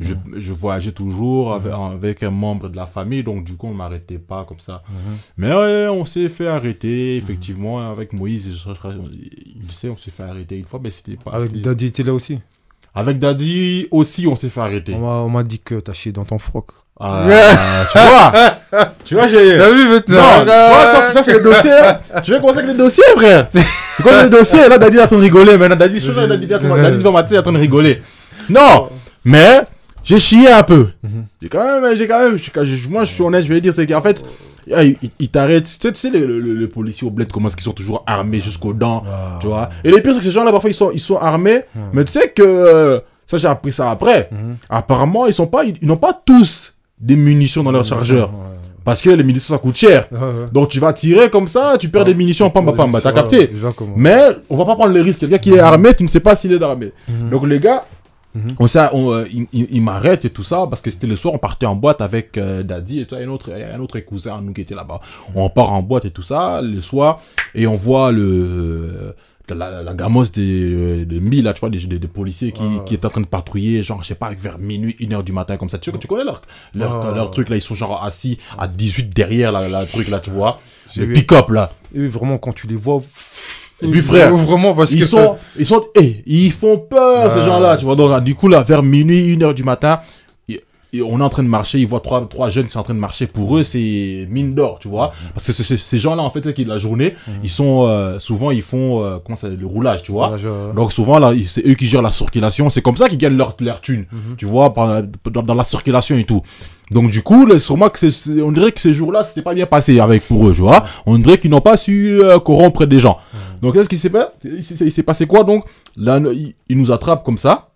Je voyageais toujours avec un membre de la famille, donc du coup, on m'arrêtait pas comme ça. Mais ouais, on s'est fait arrêter, effectivement, avec Moïse. Il sait, on s'est fait arrêter une fois, mais c'était pas... Avec Daddy était là aussi? Avec Daddy aussi, on s'est fait arrêter. On m'a dit que t'as chié dans ton froc. Tu vois, j'ai... T'as vu maintenant? Non, tu vois, ça c'est le dossier. Tu veux commencer avec les dossiers, frère? C'est quoi les dossiers? Là, Daddy est en train de rigoler. Maintenant, Daddy devant ma tête est en train de rigoler. Non, mais j'ai chié un peu. Moi, je suis honnête, je vais dire, c'est qu'en fait, ils t'arrêtent. Tu sais, les policiers au bled, comment est-ce qu'ils sont toujours armés jusqu'aux dents, tu vois. Et le pire, c'est que ces gens-là, parfois, ils sont armés, mais tu sais que... Ça, j'ai appris ça après. Apparemment, ils n'ont pas tous des munitions dans leur chargeur. Parce que les munitions, ça coûte cher. Donc, tu vas tirer comme ça, tu perds des munitions, pam, t'as capté. Mais on va pas prendre le risque. Quelqu'un qui est armé, tu ne sais pas s'il est armé. Donc, les gars, ils m'arrêtent et tout ça, parce que c'était le soir, on partait en boîte avec Daddy et tout, un autre cousin, nous qui était là-bas. On part en boîte et tout ça, le soir, et on voit la gamosse des Mbi, là, tu vois, des policiers qui est en train de patrouiller, genre, je sais pas, vers minuit, 1h du matin, comme ça. Tu connais leur truc, là, ils sont genre assis à 18 derrière, la truc, là, tu vois. Les pick-up, là. Et vraiment, quand tu les vois... Et puis, frère, vraiment, parce ils font peur, ces gens-là, tu vois. Donc, du coup, là, vers minuit, 1h du matin, on est en train de marcher, ils voient trois jeunes qui sont en train de marcher. Pour eux, c'est mine d'or, tu vois. Parce que ces gens-là, en fait, qui de la journée, ils sont souvent, ils font le roulage, tu vois. Donc souvent, là, c'est eux qui gèrent la circulation. C'est comme ça qu'ils gagnent leur thune, tu vois, dans la circulation et tout. Donc du coup, sûrement que on dirait que ces jours-là, c'était pas bien passé pour eux, tu vois. On dirait qu'ils n'ont pas su corrompre des gens. Donc qu'est-ce qui s'est passé? Il s'est passé quoi? Donc là, ils nous attrapent comme ça.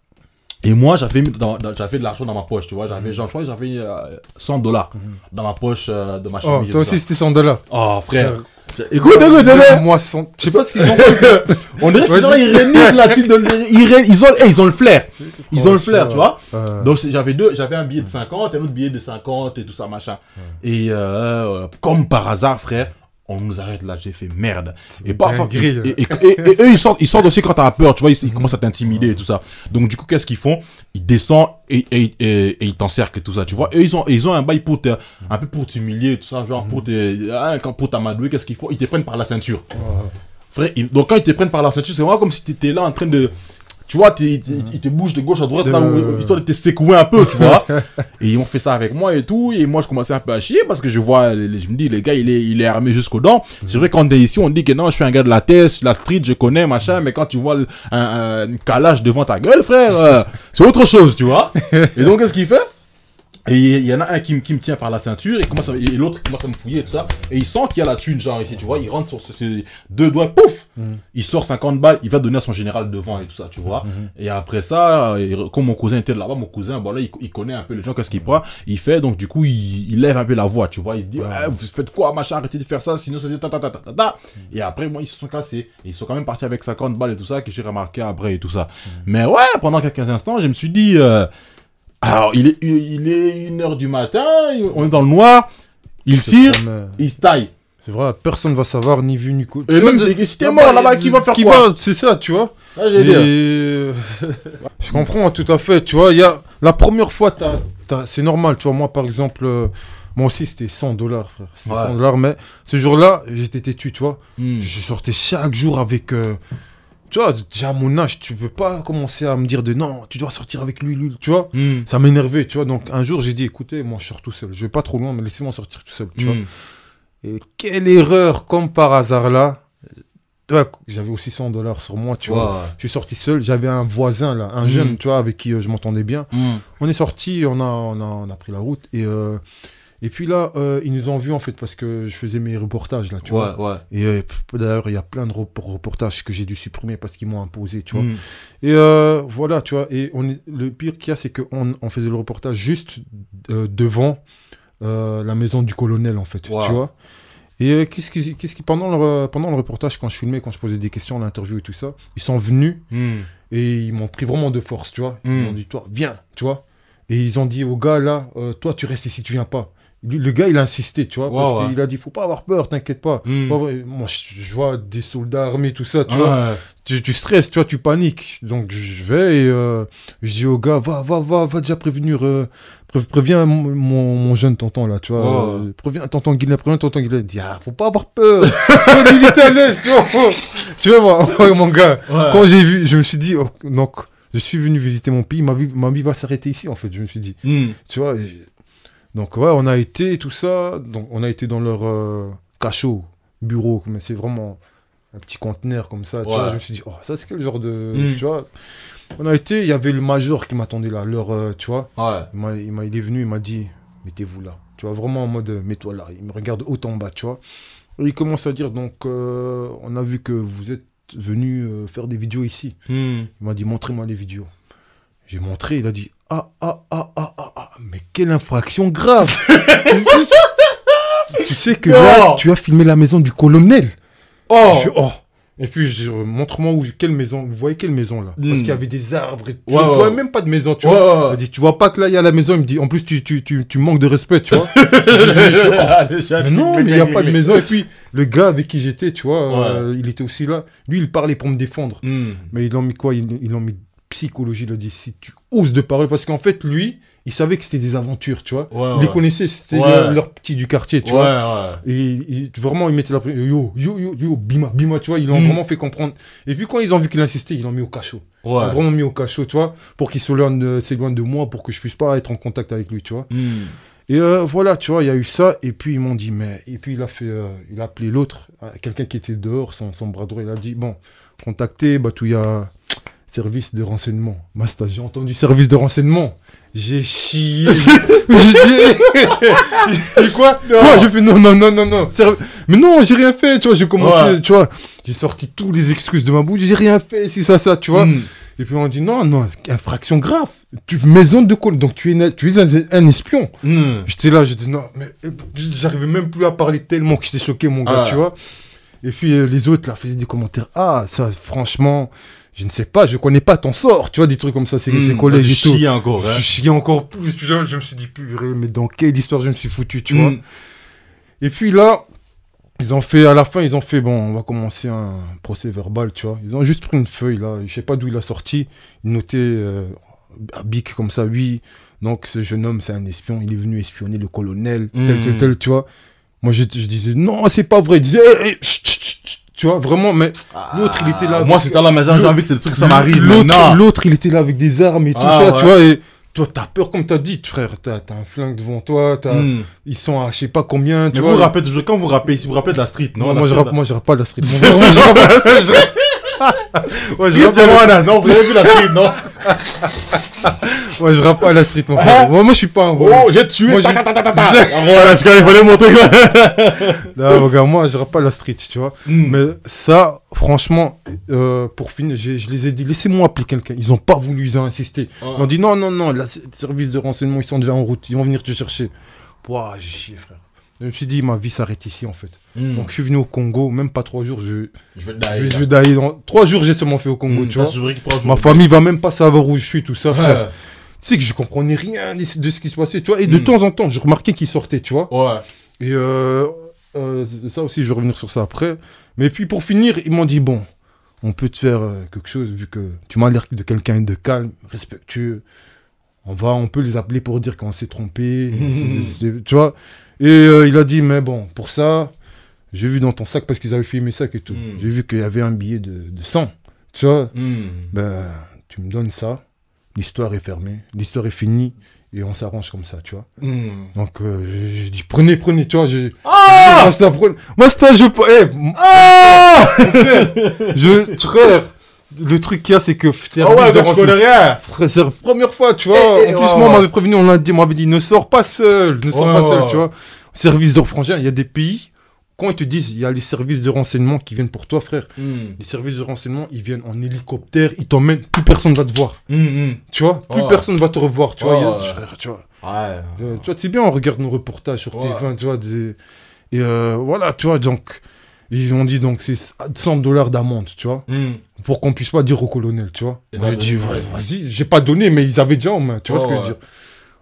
Et moi, j'avais de l'argent dans ma poche, tu vois. J'avais $100 dans ma poche de ma chemise. Oh, toi aussi, c'était $100. Oh, frère. Écoute. Moi, je sais pas ce qu'ils ont. On dirait que ces gens-là, ils réunissent la type ils ont le flair. Ils ont le flair, tu vois. Donc, j'avais un billet de 50, un autre billet de 50 et tout ça, machin. Et comme par hasard, frère, on nous arrête là, j'ai fait merde. Et parfois, et eux, ils sortent aussi quand t'as peur, tu vois, ils commencent à t'intimider et tout ça. Donc, du coup, qu'est-ce qu'ils font? Ils descendent et ils t'encerclent et tout ça, tu vois. Et ils ont un bail un peu pour t'humilier, tout ça, genre pour t'amadouer, qu'est-ce qu'ils font? Ils te prennent par la ceinture. Frère, donc quand ils te prennent par la ceinture, c'est vraiment comme si t'étais là en train de... Tu vois, ils te bougent de gauche à droite, là, histoire de te secouer un peu, tu vois. Et ils ont fait ça avec moi et tout. Et moi, je commençais un peu à chier parce que je me dis, les gars, il est armé jusqu'aux dents. C'est vrai, quand on est ici, on dit que non, je suis un gars de la tête, la street, je connais, machin. Mais quand tu vois un calage devant ta gueule, frère, c'est autre chose, tu vois. Et donc, qu'est-ce qu'il fait? Et il y en a un qui me tient par la ceinture et l'autre commence à me fouiller et tout ça. Et il sent qu'il y a la thune, genre ici, tu vois. Il rentre sur ses deux doigts, pouf! Il sort 50 balles, il va donner à son général devant et tout ça, tu vois. Et après ça, comme mon cousin était là-bas, mon cousin, bon là, il connaît un peu les gens, qu'est-ce qu'il prend. Il fait, donc du coup, il lève un peu la voix, tu vois. Il dit, vous faites quoi, machin, arrêtez de faire ça, sinon c'est ta. Et après, moi, ils se sont cassés. Ils sont quand même partis avec 50 balles et tout ça, que j'ai remarqué après et tout ça. Mais ouais, pendant quelques instants, je me suis dit... Alors, il est 1h du matin, on est dans le noir, il tire, il se taille. C'est vrai, personne va savoir, ni vu, ni connu. Et même si t'es mort là-bas, qui va faire quoi? C'est ça, tu vois. Ah, j'ai dit. Je comprends tout à fait, tu vois. Il y a la première fois, c'est normal, tu vois. Moi, par exemple, moi aussi, c'était $100, frère. C'était $100, mais ce jour-là, j'étais têtu, tu vois. Je sortais chaque jour avec. Tu vois, déjà à mon âge, tu peux pas commencer à me dire de non, tu dois sortir avec lui, tu vois. Ça m'énervait, tu vois. Donc un jour, j'ai dit, écoutez, moi, je sors tout seul. Je vais pas trop loin, mais laissez-moi sortir tout seul, tu vois. Et quelle erreur, comme par hasard là. Ouais, j'avais aussi $100 sur moi, tu vois. Je suis sorti seul. J'avais un voisin là, un jeune, tu vois, avec qui je m'entendais bien. On est sorti, on a pris la route et puis là, ils nous ont vus en fait parce que je faisais mes reportages là, tu vois. Et d'ailleurs, il y a plein de reportages que j'ai dû supprimer parce qu'ils m'ont imposé, tu vois. Et voilà, tu vois. Et le pire qu'il y a, c'est qu'on faisait le reportage juste devant la maison du colonel en fait, tu vois. Et qu'est-ce qui pendant le reportage, quand je filmais, quand je posais des questions, l'interview et tout ça, ils sont venus et ils m'ont pris vraiment de force, tu vois. Ils m'ont dit, toi, viens, tu vois. Et ils ont dit au gars là, toi, tu restes ici, tu viens pas. Le gars, il a insisté, tu vois, parce qu'il a dit, faut pas avoir peur, t'inquiète pas. Moi, je vois des soldats armés, tout ça, tu vois. Tu stresses, tu vois, tu paniques. Donc, je vais et je dis au gars, va déjà prévenir, préviens mon jeune tonton, là, tu vois. Préviens tonton Guillet. Il dit, faut pas avoir peur. Il était à l'aise, tu vois, mon gars. Quand j'ai vu, je me suis dit, donc, je suis venu visiter mon pays, ma vie va s'arrêter ici, en fait, je me suis dit. Tu vois, donc, ouais, on a été, tout ça. Donc, on a été dans leur cachot, bureau, mais c'est vraiment un petit conteneur comme ça. Tu vois, je me suis dit, ça, c'est quel genre de. Tu vois. On a été, il y avait le major qui m'attendait là, tu vois. Il est venu, il m'a dit, mettez-vous là. Tu vois, vraiment en mode, mets-toi là. Il me regarde haut en bas, tu vois. Et il commence à dire, donc, on a vu que vous êtes venu faire des vidéos ici. Il m'a dit, montrez-moi les vidéos. J'ai montré, il a dit, mais quelle infraction grave. Tu sais que là, tu as filmé la maison du colonel. Et puis, je dis, montre-moi quelle maison, vous voyez quelle maison là? Parce qu'il y avait des arbres, tu vois même pas de maison, tu vois. Il a dit, tu vois pas que là, il y a la maison, il me dit, en plus, tu manques de respect, tu vois. Mais non, mais il n'y a pas de maison. Et puis, le gars avec qui j'étais, tu vois, il était aussi là. Lui, il parlait pour me défendre. Mais ils l'ont mis quoi? Ils l'ont mis psychologie, il a dit, si tu oses de parler, parce qu'en fait, lui, il savait que c'était des aventures, tu vois. Il les connaissait, c'était leur petit du quartier, tu vois. Et vraiment, ils mettaient la pression, yo, bima, tu vois, ils l'ont vraiment fait comprendre. Et puis, quand ils ont vu qu'il insistait, ils l'ont mis au cachot. Ils l'ont vraiment mis au cachot, tu vois, pour qu'il s'éloigne de moi, pour que je puisse pas être en contact avec lui, tu vois. Et voilà, tu vois, il y a eu ça, et puis ils m'ont dit, et puis il a appelé l'autre, quelqu'un qui était dehors, son bras droit, il a dit, bon, contactez Batouya. Service de renseignement. Masta, j'ai entendu service de renseignement. J'ai chié. Je dis quoi? Quoi? Je fais non. Mais non, j'ai rien fait, tu vois. J'ai commencé, tu vois. J'ai sorti tous les excuses de ma bouche. J'ai rien fait, si ça, tu vois. Et puis on dit non, infraction grave. Maison de col, donc tu es un espion. J'étais là, je dis non, mais j'arrivais même plus à parler tellement que j'étais choqué, mon gars, tu vois. Et puis les autres là faisaient des commentaires. Ça, franchement. Je ne sais pas, je connais pas ton sort, tu vois, des trucs comme ça, c'est ses collègues et tout. Je chiais encore plus, je me suis dit, purée, mais dans quelle histoire je me suis foutu, tu vois. Et puis là, à la fin, ils ont fait, bon, on va commencer un procès verbal, tu vois. Ils ont juste pris une feuille, là, je sais pas d'où il a sorti, il notait à bic comme ça, oui, donc ce jeune homme, c'est un espion, il est venu espionner le colonel, tel, tu vois. Moi, je disais, non, c'est pas vrai, il disait, tu vois, vraiment, mais l'autre, il était là. Moi, c'était à la maison, j'ai envie que c'est le truc, ça m'arrive. L'autre, il était là avec des armes et tout ça, tu vois, et toi, t'as peur, comme t'as dit, frère, t'as un flingue devant toi, ils sont à je sais pas combien, tu vois. Vous rappelez, quand vous rappelez, si vous rappelez de la street, non? Moi, je rappe pas de la street. Ouais, je rappe pas. Non, vous avez vu la street, non? Ouais, je rappe pas à la street, mon frère. Moi, je suis pas un gros. Oh, j'ai tué. Voilà, il fallait montrer. Non, regarde, moi, je rappe pas à la street, tu vois. Mais ça, franchement, pour finir, je les ai dit, laissez-moi appeler quelqu'un. Ils ont pas voulu, ils ont insisté. Ils ont dit, non, le service de renseignement, ils sont déjà en route, ils vont venir te chercher. Ouah, j'ai chié, frère. Je me suis dit, ma vie s'arrête ici, en fait. Donc, je suis venu au Congo, même pas 3 jours, je vais dailler. Dans 3 jours, j'ai seulement fait au Congo, tu vois. Ma famille va même pas savoir où je suis, tout ça, frère. Tu sais que je comprenais rien de ce qui se passait, tu vois. Et de temps en temps, je remarquais qu'ils sortaient, tu vois. Et ça aussi, je vais revenir sur ça après. Mais puis pour finir, ils m'ont dit, bon, on peut te faire quelque chose, vu que tu m'as l'air de quelqu'un de calme, respectueux. On peut les appeler pour dire qu'on s'est trompé, tu vois. Et il a dit, mais bon, pour ça, j'ai vu dans ton sac, parce qu'ils avaient filmé mes sacs et tout, j'ai vu qu'il y avait un billet de 100, tu vois. Ben, tu me donnes ça, l'histoire est fermée, l'histoire est finie, et on s'arrange comme ça, tu vois. Donc, j'ai dit, prenez, tu vois. Moi, c'était un jeu... Frère, le truc qu'il y a, c'est que... tu connais rien. Frère, c'est la première fois, tu vois. En plus, moi, on m'avait prévenu, on m'avait dit, ne sors pas seul, tu vois. Service de frangin, il y a des pays, quand ils te disent, il y a les services de renseignement qui viennent pour toi, frère. Les services de renseignement, ils viennent en hélicoptère, ils t'emmènent, plus personne va te voir. Tu vois, plus personne va te revoir, tu vois. Tu vois, c'est bien, on regarde nos reportages sur TF1, tu vois. Et voilà, tu vois, donc, ils ont dit, donc, c'est $100 d'amende, tu vois, pour qu'on puisse pas dire au colonel, tu vois. J'ai dit, vas-y, j'ai pas donné, mais ils avaient déjà en main, tu vois ce que je veux dire.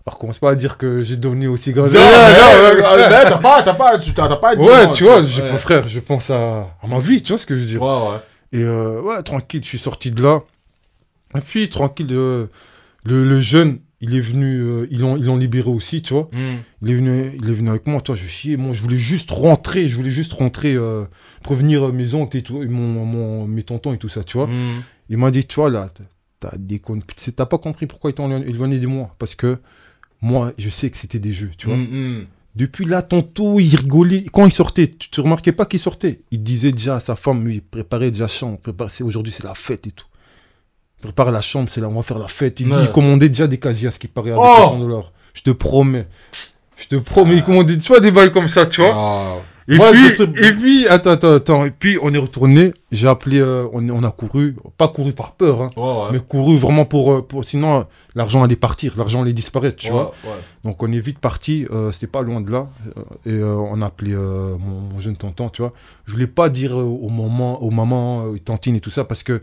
Alors, commence pas à dire que j'ai donné aussi grand. T'as pas. Ouais, tu vois, frère, je pense à ma vie, tu vois ce que je veux dire. Et tranquille, je suis sorti de là. Et puis, tranquille, le jeune, il est venu, ils l'ont libéré aussi, tu vois. Il est venu avec moi, toi, moi, je voulais juste rentrer, prévenir mes oncles et tout, et mes tontons et tout ça, tu vois. Il m'a dit, tu vois, là, t'as pas compris pourquoi ils t'ont éloigné de moi, parce que moi, je sais que c'était des jeux, tu vois. Depuis là, tantôt, il rigolait. Quand il sortait, tu te remarquais pas qu'il sortait. Il disait déjà à sa femme, lui, préparait déjà la chambre. Aujourd'hui, c'est la fête et tout. Prépare la chambre, on va faire la fête. Il commandait déjà des casias qui paraît à $200. Je te promets. Il commandait, tu vois, des balles comme ça, tu vois. Et puis, attends. Et puis, on est retourné. J'ai appelé, on a couru. Pas couru par peur, hein. Mais couru vraiment pour sinon, l'argent allait partir. L'argent allait disparaître, tu vois. Donc, on est vite parti. C'était pas loin de là. Et on a appelé mon jeune tonton, tu vois. Je voulais pas dire aux mamans, aux tantines et tout ça parce que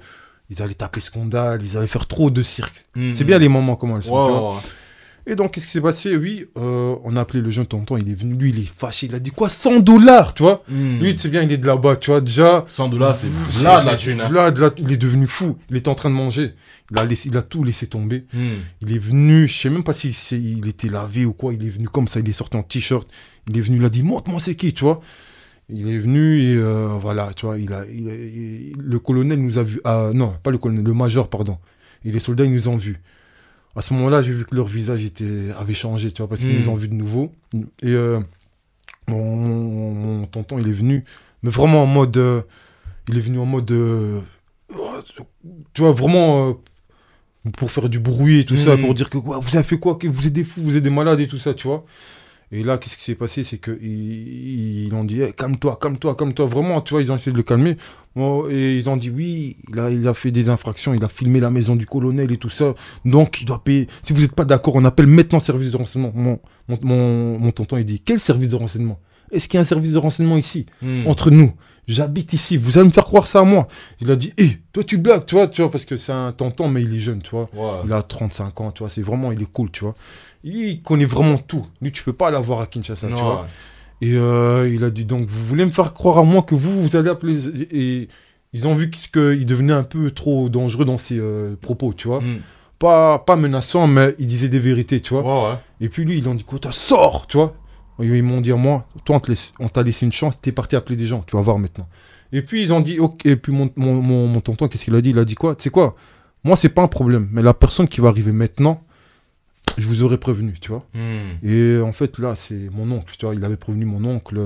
ils allaient taper scandale. Ils allaient faire trop de cirque. C'est bien les mamans, comment elles sont, tu vois. Et donc, qu'est-ce qui s'est passé? Oui, on a appelé le jeune tonton, il est venu, lui, il est fâché, il a dit quoi? $100, tu vois. Lui, c'est bien, il est de là-bas, tu vois, déjà. $100, c'est là, la thune. Là, il est devenu fou, il était en train de manger, il a tout laissé tomber. Il est venu, je sais même pas il était lavé ou quoi, il est venu comme ça, il est sorti en t-shirt, il est venu, il a dit, montre-moi c'est qui, tu vois. Il est venu et voilà, tu vois, le colonel nous a vu, non, pas le colonel, le major, pardon. Et les soldats, ils nous ont vus. À ce moment-là, j'ai vu que leur visage avait changé, tu vois, parce qu'ils nous ont vus de nouveau. Et mon tonton, il est venu, mais vraiment en mode... tu vois, vraiment pour faire du bruit et tout ça, pour dire que quoi, vous avez fait quoi, que vous êtes des fous, vous êtes des malades et tout ça, tu vois. Et là, qu'est-ce qui s'est passé? C'est qu'ils ont dit hey, calme-toi. Vraiment, tu vois, ils ont essayé de le calmer. Bon, et ils ont dit oui, il a fait des infractions, il a filmé la maison du colonel et tout ça. Donc, il doit payer. Si vous n'êtes pas d'accord, on appelle maintenant le service de renseignement. Mon tonton, il dit quel service de renseignement? Est-ce qu'il y a un service de renseignement ici? Entre nous, j'habite ici, vous allez me faire croire ça à moi. Il a dit toi tu blagues, tu vois, parce que c'est un tonton, mais il est jeune, tu vois. Il a 35 ans, tu vois, il est cool, tu vois. Il connaît vraiment tout. Lui, tu peux pas l'avoir à Kinshasa, tu vois. Et il a dit, donc, vous voulez me faire croire à moi que vous allez appeler... Et ils ont vu qu'il devenait un peu trop dangereux dans ses propos, tu vois. Pas menaçant, mais il disait des vérités, tu vois. Et puis lui, ils ont dit, quoi, sors, tu vois. Ils m'ont dit à moi, toi, on t'a laissé une chance, t'es parti appeler des gens, tu vas voir maintenant. Et puis, ils ont dit, ok. Et puis, mon tonton, qu'est-ce qu'il a dit? Il a dit quoi? Tu sais quoi? Moi, c'est pas un problème, mais la personne qui va arriver maintenant, je vous aurais prévenu, tu vois. Et en fait, là, c'est mon oncle, tu vois. Il avait prévenu mon oncle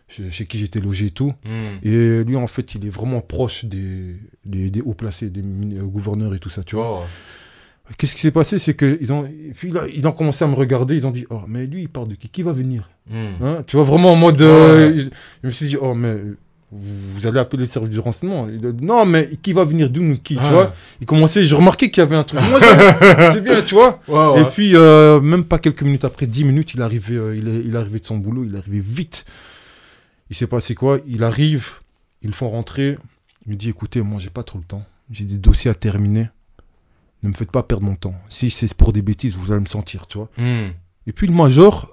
chez qui j'étais logé et tout. Et lui, en fait, il est vraiment proche des hauts placés, des gouverneurs et tout ça, tu vois. Qu'est-ce qui s'est passé? C'est qu'ils ont commencé à me regarder. Ils ont dit, oh, mais lui, il parle de qui? Qui va venir? Hein? Tu vois, vraiment en mode... je me suis dit, oh, mais... Vous allez appeler le service de renseignement. Non, mais qui va venir d'où nous qui, tu vois. Il commençait, je remarquais qu'il y avait un truc. Moi, c'est bien, tu vois. Et puis, même pas quelques minutes après, 10 minutes, il est arrivé de son boulot, il est arrivé vite. Il s'est passé quoi? Il arrive, ils le font rentrer. Il me dit, écoutez, moi, j'ai pas trop le temps. J'ai des dossiers à terminer. Ne me faites pas perdre mon temps. Si c'est pour des bêtises, vous allez me sentir, tu vois. Et puis, le major,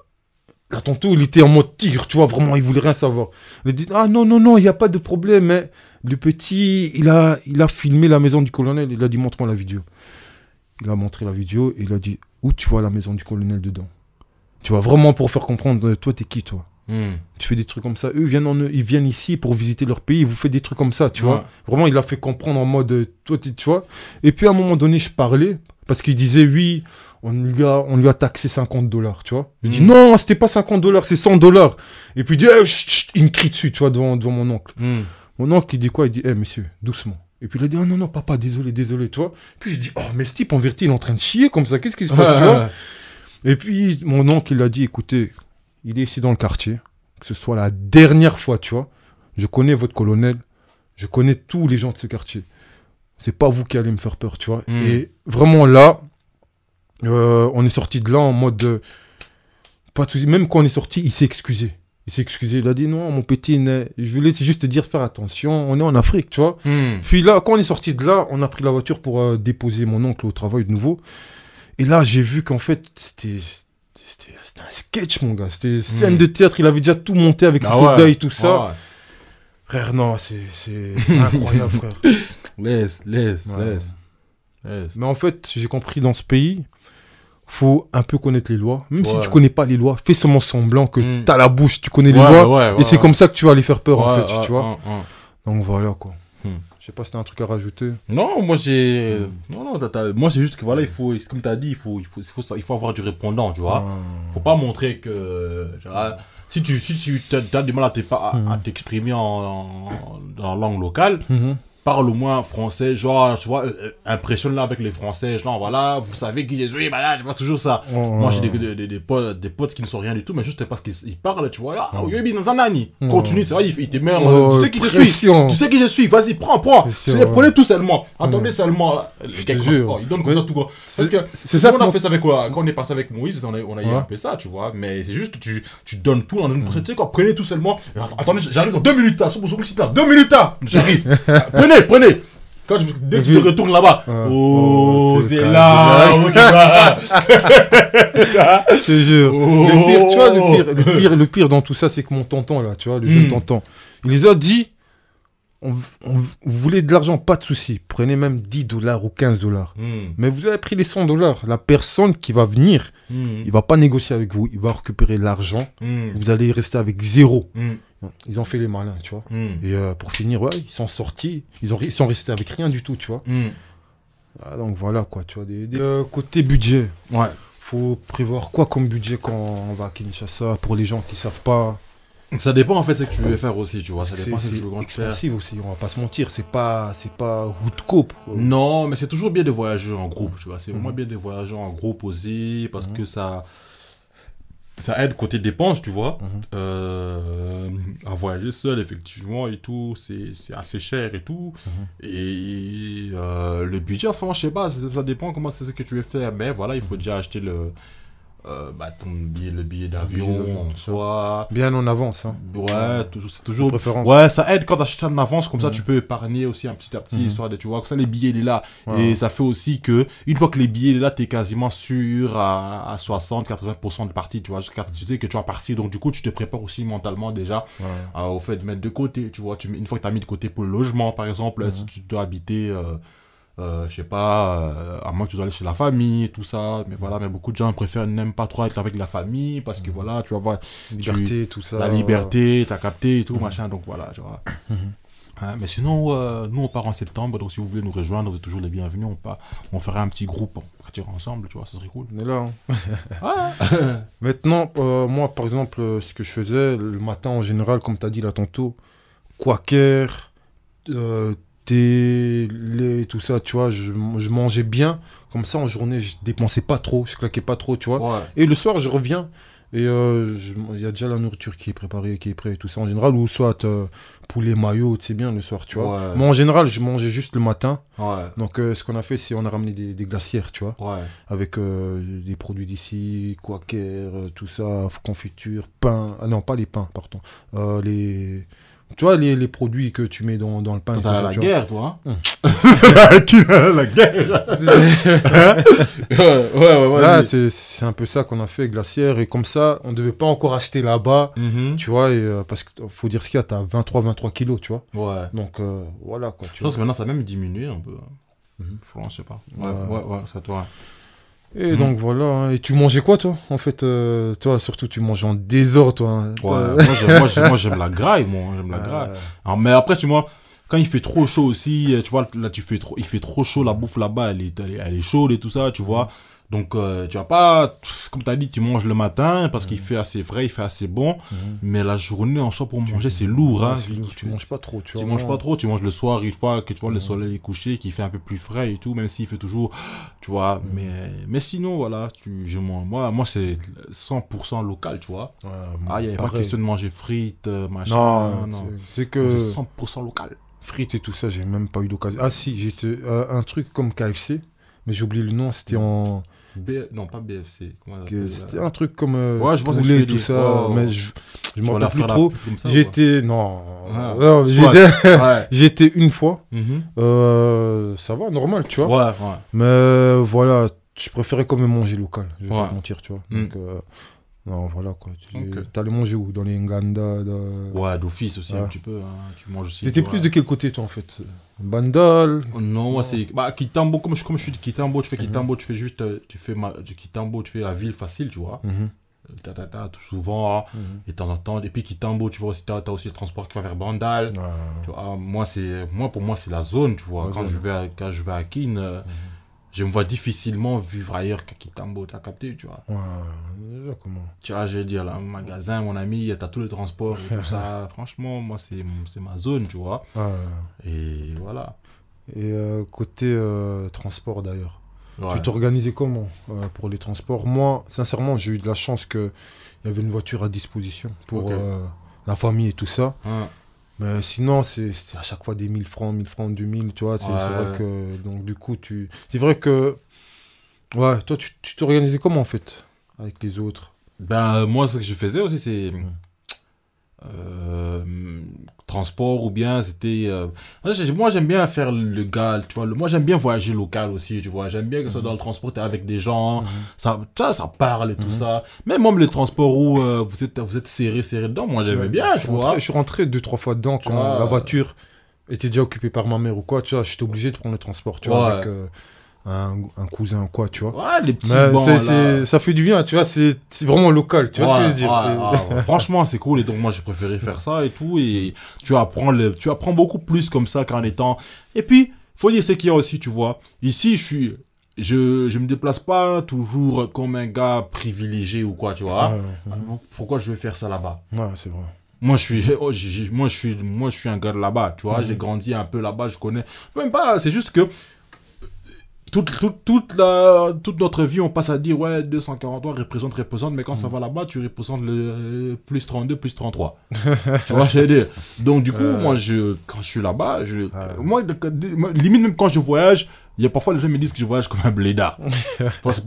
là, tantôt, il était en mode tigre, tu vois, vraiment, il voulait rien savoir. Il a dit, ah non, non, non, il n'y a pas de problème, mais le petit, il a filmé la maison du colonel, il a dit, montre-moi la vidéo. Il a montré la vidéo et il a dit, où tu vois la maison du colonel dedans? Tu vois, vraiment pour faire comprendre, toi, t'es qui, toi? Tu fais des trucs comme ça. Eux, ils viennent ici pour visiter leur pays, vous faites des trucs comme ça, tu vois. Vraiment, il a fait comprendre en mode, toi, tu vois. Et puis, à un moment donné, je parlais, parce qu'il disait, oui, on lui a taxé $50, tu vois. Il dit, non, c'était pas $50, c'est $100. Et puis, il dit, chut, chut, il me crie dessus, tu vois, devant mon oncle. Mon oncle, il dit quoi? Il dit, monsieur, doucement. Et puis, il a dit, ah non, non, papa, désolé, tu vois. Puis, je dis, oh, mais ce type, en vérité, il est en train de chier comme ça, qu'est-ce qui se passe, tu vois. Et puis, mon oncle, il a dit, écoutez, il est ici dans le quartier, que ce soit la dernière fois, tu vois. Je connais votre colonel, je connais tous les gens de ce quartier. C'est pas vous qui allez me faire peur, tu vois. Et vraiment là, on est sorti de là en mode... pas de soucis. Même quand on est sorti, il s'est excusé. Il a dit non, mon petit, je voulais juste te dire, faire attention, on est en Afrique, tu vois. Puis là, quand on est sorti de là, on a pris la voiture pour déposer mon oncle au travail de nouveau. Et là, j'ai vu qu'en fait, c'était un sketch, mon gars. C'était une scène de théâtre. Il avait déjà tout monté avec ses soldats et tout ça. Ouais. Frère, non, c'est incroyable, frère. Laisse. Mais en fait, j'ai compris, dans ce pays, faut un peu connaître les lois. Même si tu connais pas les lois, fais semblant que t'as la bouche, tu connais les lois. Et c'est comme ça que tu vas les faire peur, en fait, tu vois. Donc voilà, quoi. Je sais pas si t'as un truc à rajouter. Non, moi j'ai... Non, moi c'est juste que voilà, il faut, comme t'as dit, il faut avoir du répondant, tu vois. Faut pas montrer que... Si tu as du mal à t'exprimer dans langue locale, parle au moins français, genre, tu vois, impressionne-là avec les Français, genre, voilà, vous savez qui je suis, voilà, je vois toujours ça. Moi, j'ai des potes qui ne sont rien du tout, mais juste parce qu'ils parlent, tu vois, ah, oui, dans un ani, continue, c'est vrai, il te met tu sais qui je suis, vas-y, prends, prenez tout seulement, attendez seulement, les gars, ils donnent comme ça tout, parce que, c'est ça, on a fait ça avec quoi, quand on est parti avec Moïse, on a eu un peu ça, tu vois, mais c'est juste que tu donnes tout, tu sais quoi, prenez tout seulement, attendez, j'arrive dans 2 minutes, 2 minutes, j'arrive, prenez. Dès que tu te retournes là-bas, c'est là. Je te jure. Le pire, tu vois, le pire dans tout ça, c'est que mon tonton là, tu vois, le jeune tonton, il les a dit, vous voulez de l'argent, pas de souci, prenez même $10 ou $15. Mais vous avez pris les $100, la personne qui va venir, il va pas négocier avec vous, il va récupérer l'argent, vous allez rester avec zéro. Ils ont fait les malins, tu vois. Et pour finir, ils sont sortis, ils sont restés avec rien du tout, tu vois. Donc voilà, quoi, tu vois. Côté budget, faut prévoir quoi comme budget quand on va à Kinshasa pour les gens qui savent pas. Ça dépend en fait ce que tu veux faire aussi, tu vois. Ça dépend ce que tu veux expensive aussi, on va pas se mentir, c'est pas route coupe. Non, mais c'est toujours bien de voyager en groupe, tu vois. C'est vraiment bien de voyager en groupe aussi parce que ça aide côté dépenses, tu vois. À voyager seul, effectivement, et tout, c'est assez cher et tout. Et le budget, en ce moment, je sais pas, ça dépend comment c'est ce que tu veux faire. Mais voilà, il faut déjà acheter le billet d'avion en soi. Bien en avance, hein. Ouais, c'est toujours préférence. Ouais, ça aide quand tu achètes en avance, comme ça tu peux épargner aussi un petit à petit, histoire de, tu vois, que ça les billets il est là. Et ça fait aussi que, une fois que les billets il est là, t'es quasiment sûr à 60-80% de partie, tu vois, tu sais que tu vas partir, donc du coup tu te prépares aussi mentalement déjà au fait de mettre de côté, tu vois, une fois que tu as mis de côté pour le logement par exemple, si tu dois habiter je sais pas, à moins que tu dois aller chez la famille, tout ça, mais voilà, mais beaucoup de gens n'aiment pas trop être avec la famille parce que voilà, tu vas voir liberté, tout ça, la liberté, t'as capté et tout, machin, donc voilà, tu vois. Mais sinon, nous on part en septembre, donc si vous voulez nous rejoindre, vous êtes toujours les bienvenus, on fera un petit groupe, on partira ensemble, tu vois, ça serait cool. On est là, hein. Maintenant, moi par exemple, ce que je faisais le matin en général, comme tu as dit là tantôt, quaker, thé, lait, tout ça, tu vois, je mangeais bien, comme ça en journée je dépensais pas trop, je claquais pas trop, tu vois. Et le soir je reviens et il y a déjà la nourriture qui est préparée, qui est prête, tout ça en général, ou soit poulet mayo, c'est bien le soir, tu vois. Moi en général je mangeais juste le matin, donc ce qu'on a fait c'est on a ramené des glacières, tu vois, avec des produits d'ici, quaker, tout ça, confiture, pain, non pas les pains, pardon, les... Tu vois, les produits que tu mets dans le pain. Quand t'as la guerre, toi. Qui la guerre. Ouais. Là, c'est un peu ça qu'on a fait, Glacière. Et comme ça, on devait pas encore acheter là-bas. Tu vois, et, parce qu'il faut dire ce qu'il y a, t'as 23 kilos, tu vois. Ouais. Donc, voilà, quoi. Je pense que maintenant, ça a même diminué un peu. Franchement, je sais pas. Ouais, c'est à toi. Et donc voilà, hein. Et tu mangeais quoi toi? En fait, toi surtout tu manges en désordre toi. Hein. Ouais, moi j'aime la graille, j'aime la graille. Alors, mais après tu vois, quand il fait trop chaud aussi, tu vois là il fait trop chaud, la bouffe là-bas elle est chaude et tout ça, tu vois. Donc tu vas pas, comme tu as dit, tu manges le matin parce qu'il fait assez frais, il fait assez bon, mais la journée en soi pour manger c'est lourd. Hein, tu manges pas trop, tu vois. Tu manges pas trop, tu manges le soir, une fois que tu vois le soleil est couché, qu'il fait un peu plus frais et tout, même s'il fait toujours, tu vois. Mais sinon, voilà, moi c'est 100% local, tu vois. Il n'y a pas question de manger frites, machin. Non. C'est que... C'est 100% local. Frites et tout ça, j'ai même pas eu l'occasion. Ah si, j'étais un truc comme KFC, mais j'ai oublié le nom, c'était en... Non, pas BFC. C'était un truc comme je vois poulet et tout ça, mais je m'en rappelle plus trop. J'étais... Non, j'étais une fois. Ça va, normal, tu vois. Ouais. Mais voilà, je préférais quand même manger local, je vais pas te mentir, tu vois. Donc, non, voilà quoi. T'allais manger où? Dans les Nganda Ouais, d'office aussi, un petit peu. Hein. Tu manges aussi. T'étais plus de quel côté, toi, en fait? Bandal? Non, moi, c'est. Kitambo, comme je suis de Kitambo, tu fais Kitambo, tu fais juste. Tu fais Kitambo, tu fais la ville facile, tu vois. Souvent, et de temps en temps. Et puis Kitambo, tu vois aussi, t'as aussi le transport qui va vers Bandal. Tu vois, pour moi, c'est la zone, tu vois. Quand je vais à Kin. Je me vois difficilement vivre ailleurs qu'à Kitambo, t'as capté, tu vois. Déjà comment? Tu vois, je veux dire, là, un magasin, mon ami, t'as tous les transports et tout ça. Franchement, moi, c'est ma zone, tu vois. Et voilà. Et côté transport, d'ailleurs, tu t'organisais comment pour les transports? Moi, sincèrement, j'ai eu de la chance qu'il y avait une voiture à disposition pour la famille et tout ça. Mais sinon, c'était à chaque fois des 1000 francs, 2000, tu vois. C'est vrai que. Donc, du coup, c'est vrai que. Ouais, toi, tu t'organisais comment, en fait, avec les autres? Ben, moi, ce que je faisais aussi, c'est. Transport ou bien c'était. Moi, j'aime bien faire le gars, tu vois. Moi, j'aime bien voyager local aussi, tu vois. J'aime bien que ce soit dans le transport, t'es avec des gens, ça parle et tout ça. Même les transports où vous êtes serré dedans, moi, j'aimais bien, tu vois. Je suis rentré 2-3 fois dedans quand la voiture était déjà occupée par ma mère ou quoi, tu vois. J'étais obligé de prendre le transport, tu vois, avec un cousin ou quoi, tu vois. Ouais, les petits bancs, ça fait du bien, tu vois. C'est vraiment local, tu vois ce que je veux dire. Franchement, c'est cool. Et donc, moi, j'ai préféré faire ça et tout. Et tu apprends beaucoup plus comme ça qu'en étant. Et puis, faut dire ce qu'il y a aussi, tu vois. Ici, je me déplace pas toujours comme un gars privilégié ou quoi, tu vois. Pourquoi je vais faire ça là-bas? Ouais, c'est vrai. Moi, je suis un gars de là-bas, tu vois. J'ai grandi un peu là-bas, je connais. Même pas, c'est juste que. Toute notre vie, on passe à dire, ouais, 243 représente, mais quand ça va là-bas, tu représentes le plus 32, plus 33. Tu vois, je veux dire. Donc, du coup, moi, quand je suis là-bas, moi, limite, même quand je voyage, il y a parfois les gens me disent que je voyage comme un blédard.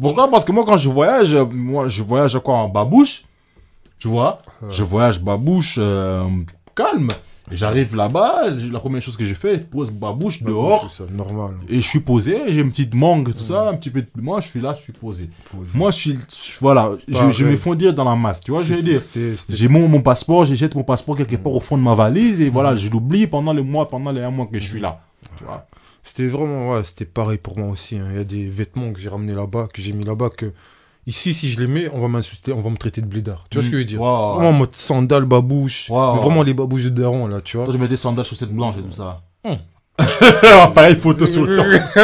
Pourquoi? Parce que moi, quand je voyage en babouche, tu vois, je voyage babouche, calme. J'arrive là-bas, la première chose que je fais, je pose ma bouche dehors. C'est normal. Et je suis posé, j'ai une petite mangue, tout ça, un petit peu. Moi, je suis là, je suis posé. Moi, je me fonds dire dans la masse, tu vois, je veux dire. J'ai mon passeport, je jette mon passeport quelque part au fond de ma valise et voilà, je l'oublie pendant les 1 mois que je suis là. Tu vois. C'était vraiment, c'était pareil pour moi aussi. Il y a des vêtements que j'ai ramenés là-bas, que j'ai mis là-bas, que. Ici, si je les mets, on va m'insulter, on va me traiter de blédard. Tu vois ce que je veux dire? Vraiment en mode sandales, babouche. Mais vraiment les babouches de daron, là, tu vois. Toi, je mets des sandales, chaussettes blanches et tout ça. Pareil, photo sur le torse.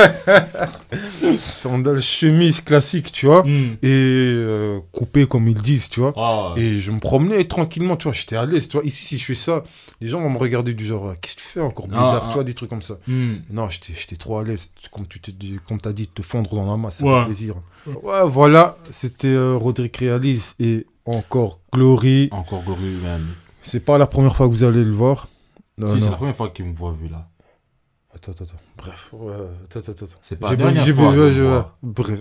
Sandales, chemise classique, tu vois. Et coupé, comme ils disent, tu vois. Et je me promenais tranquillement, tu vois. J'étais à l'aise, tu vois. Ici, si je fais ça, les gens vont me regarder du genre, qu'est-ce que tu fais encore, blédard, tu vois, des trucs comme ça. Non, j'étais trop à l'aise. Comme t'as dit, te fondre dans la masse, ça fait plaisir. Ouais, voilà, c'était Rodrigue Réalise et encore Glory. Encore Glory, même. C'est pas la première fois que vous allez le voir. C'est la première fois qu'il me voit vu là. Attends. Bref, attends. C'est pas la dernière fois. Bref.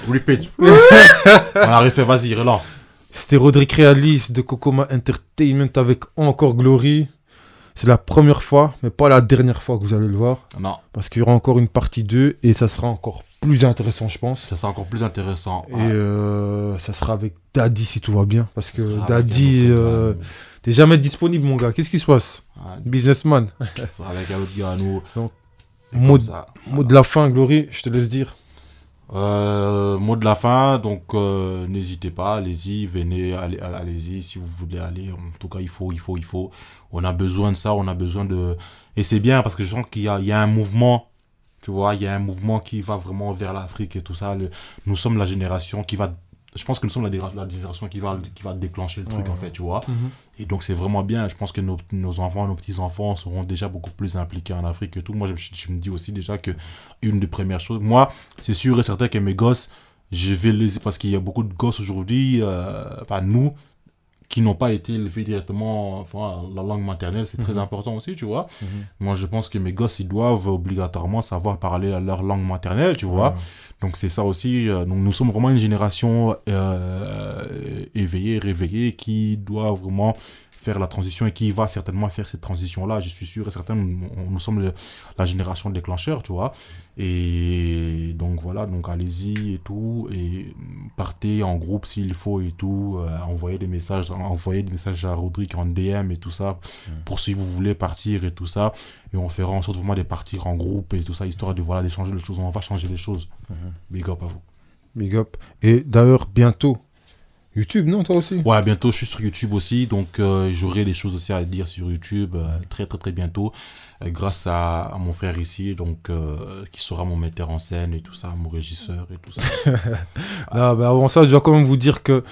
Repeat. On a refait, vas-y, relance. C'était Rodrigue Realis de Kokoma Entertainment avec encore Glory. C'est la première fois, mais pas la dernière fois que vous allez le voir. Non. Parce qu'il y aura encore une partie 2 et ça sera encore plus intéressant, je pense. Ça sera encore plus intéressant. Et ça sera avec Daddy si tout va bien. Parce que sera Daddy, avec un autre gars, t'es jamais disponible, mon gars. Qu'est-ce qui se passe? Businessman. ça sera avec un autre gars à nous. Donc, Et mot comme de- ça, Mot de la fin, Glory, je te laisse dire. mot de la fin, donc n'hésitez pas, allez-y, venez, allez-y si vous voulez aller. En tout cas, il faut. On a besoin de ça, on a besoin de. Et c'est bien parce que je sens il y a un mouvement, tu vois, il y a un mouvement qui va vraiment vers l'Afrique et tout ça. Nous sommes la génération qui va. Je pense que nous sommes la génération qui va déclencher le truc en fait, tu vois. Et donc c'est vraiment bien. Je pense que nos enfants, nos petits-enfants seront déjà beaucoup plus impliqués en Afrique et tout. Moi, je me dis aussi déjà que une des premières choses, moi, c'est sûr et certain que mes gosses, je vais les... Parce qu'il y a beaucoup de gosses aujourd'hui, enfin nous, qui n'ont pas été élevés directement, enfin, la langue maternelle, c'est très important aussi, tu vois. Moi, je pense que mes gosses, ils doivent obligatoirement savoir parler leur langue maternelle, tu vois. Donc, c'est ça aussi. Donc, nous sommes vraiment une génération éveillée, réveillée, qui doit vraiment faire la transition et qui va certainement faire cette transition-là. Je suis sûr et certain, nous sommes la génération déclencheur, tu vois. Et donc voilà, donc allez-y et tout, et partez en groupe s'il faut et tout, envoyez des messages à Rodrigue en DM et tout ça, pour si vous voulez partir et tout ça, et on fera en sorte vraiment de partir en groupe et tout ça, histoire de voilà, de changer les choses, on va changer les choses. Big up à vous. Big up. Et d'ailleurs, bientôt, YouTube, non, toi aussi? Ouais, bientôt je suis sur YouTube aussi, donc j'aurai des choses aussi à dire sur YouTube très très très bientôt, grâce à mon frère ici, donc qui sera mon metteur en scène et tout ça, mon régisseur et tout ça. Ah, bah avant ça, je dois quand même vous dire que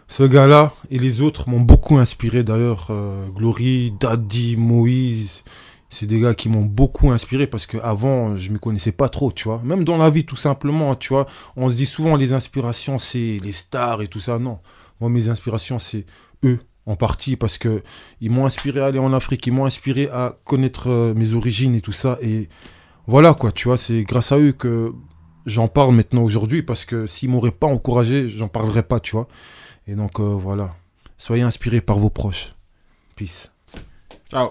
ce gars-là et les autres m'ont beaucoup inspiré. D'ailleurs, Glory, Daddy, Moïse, c'est des gars qui m'ont beaucoup inspiré parce qu'avant, je ne me connaissais pas trop, tu vois. Même dans la vie, tout simplement, tu vois. On se dit souvent les inspirations, c'est les stars et tout ça. Non, moi, mes inspirations, c'est eux, en partie, parce que ils m'ont inspiré à aller en Afrique, ils m'ont inspiré à connaître mes origines et tout ça. Et voilà, quoi, tu vois, c'est grâce à eux que j'en parle maintenant aujourd'hui, parce que s'ils m'auraient pas encouragé, j'en parlerais pas, tu vois. Et donc, voilà. Soyez inspirés par vos proches. Peace. Ciao.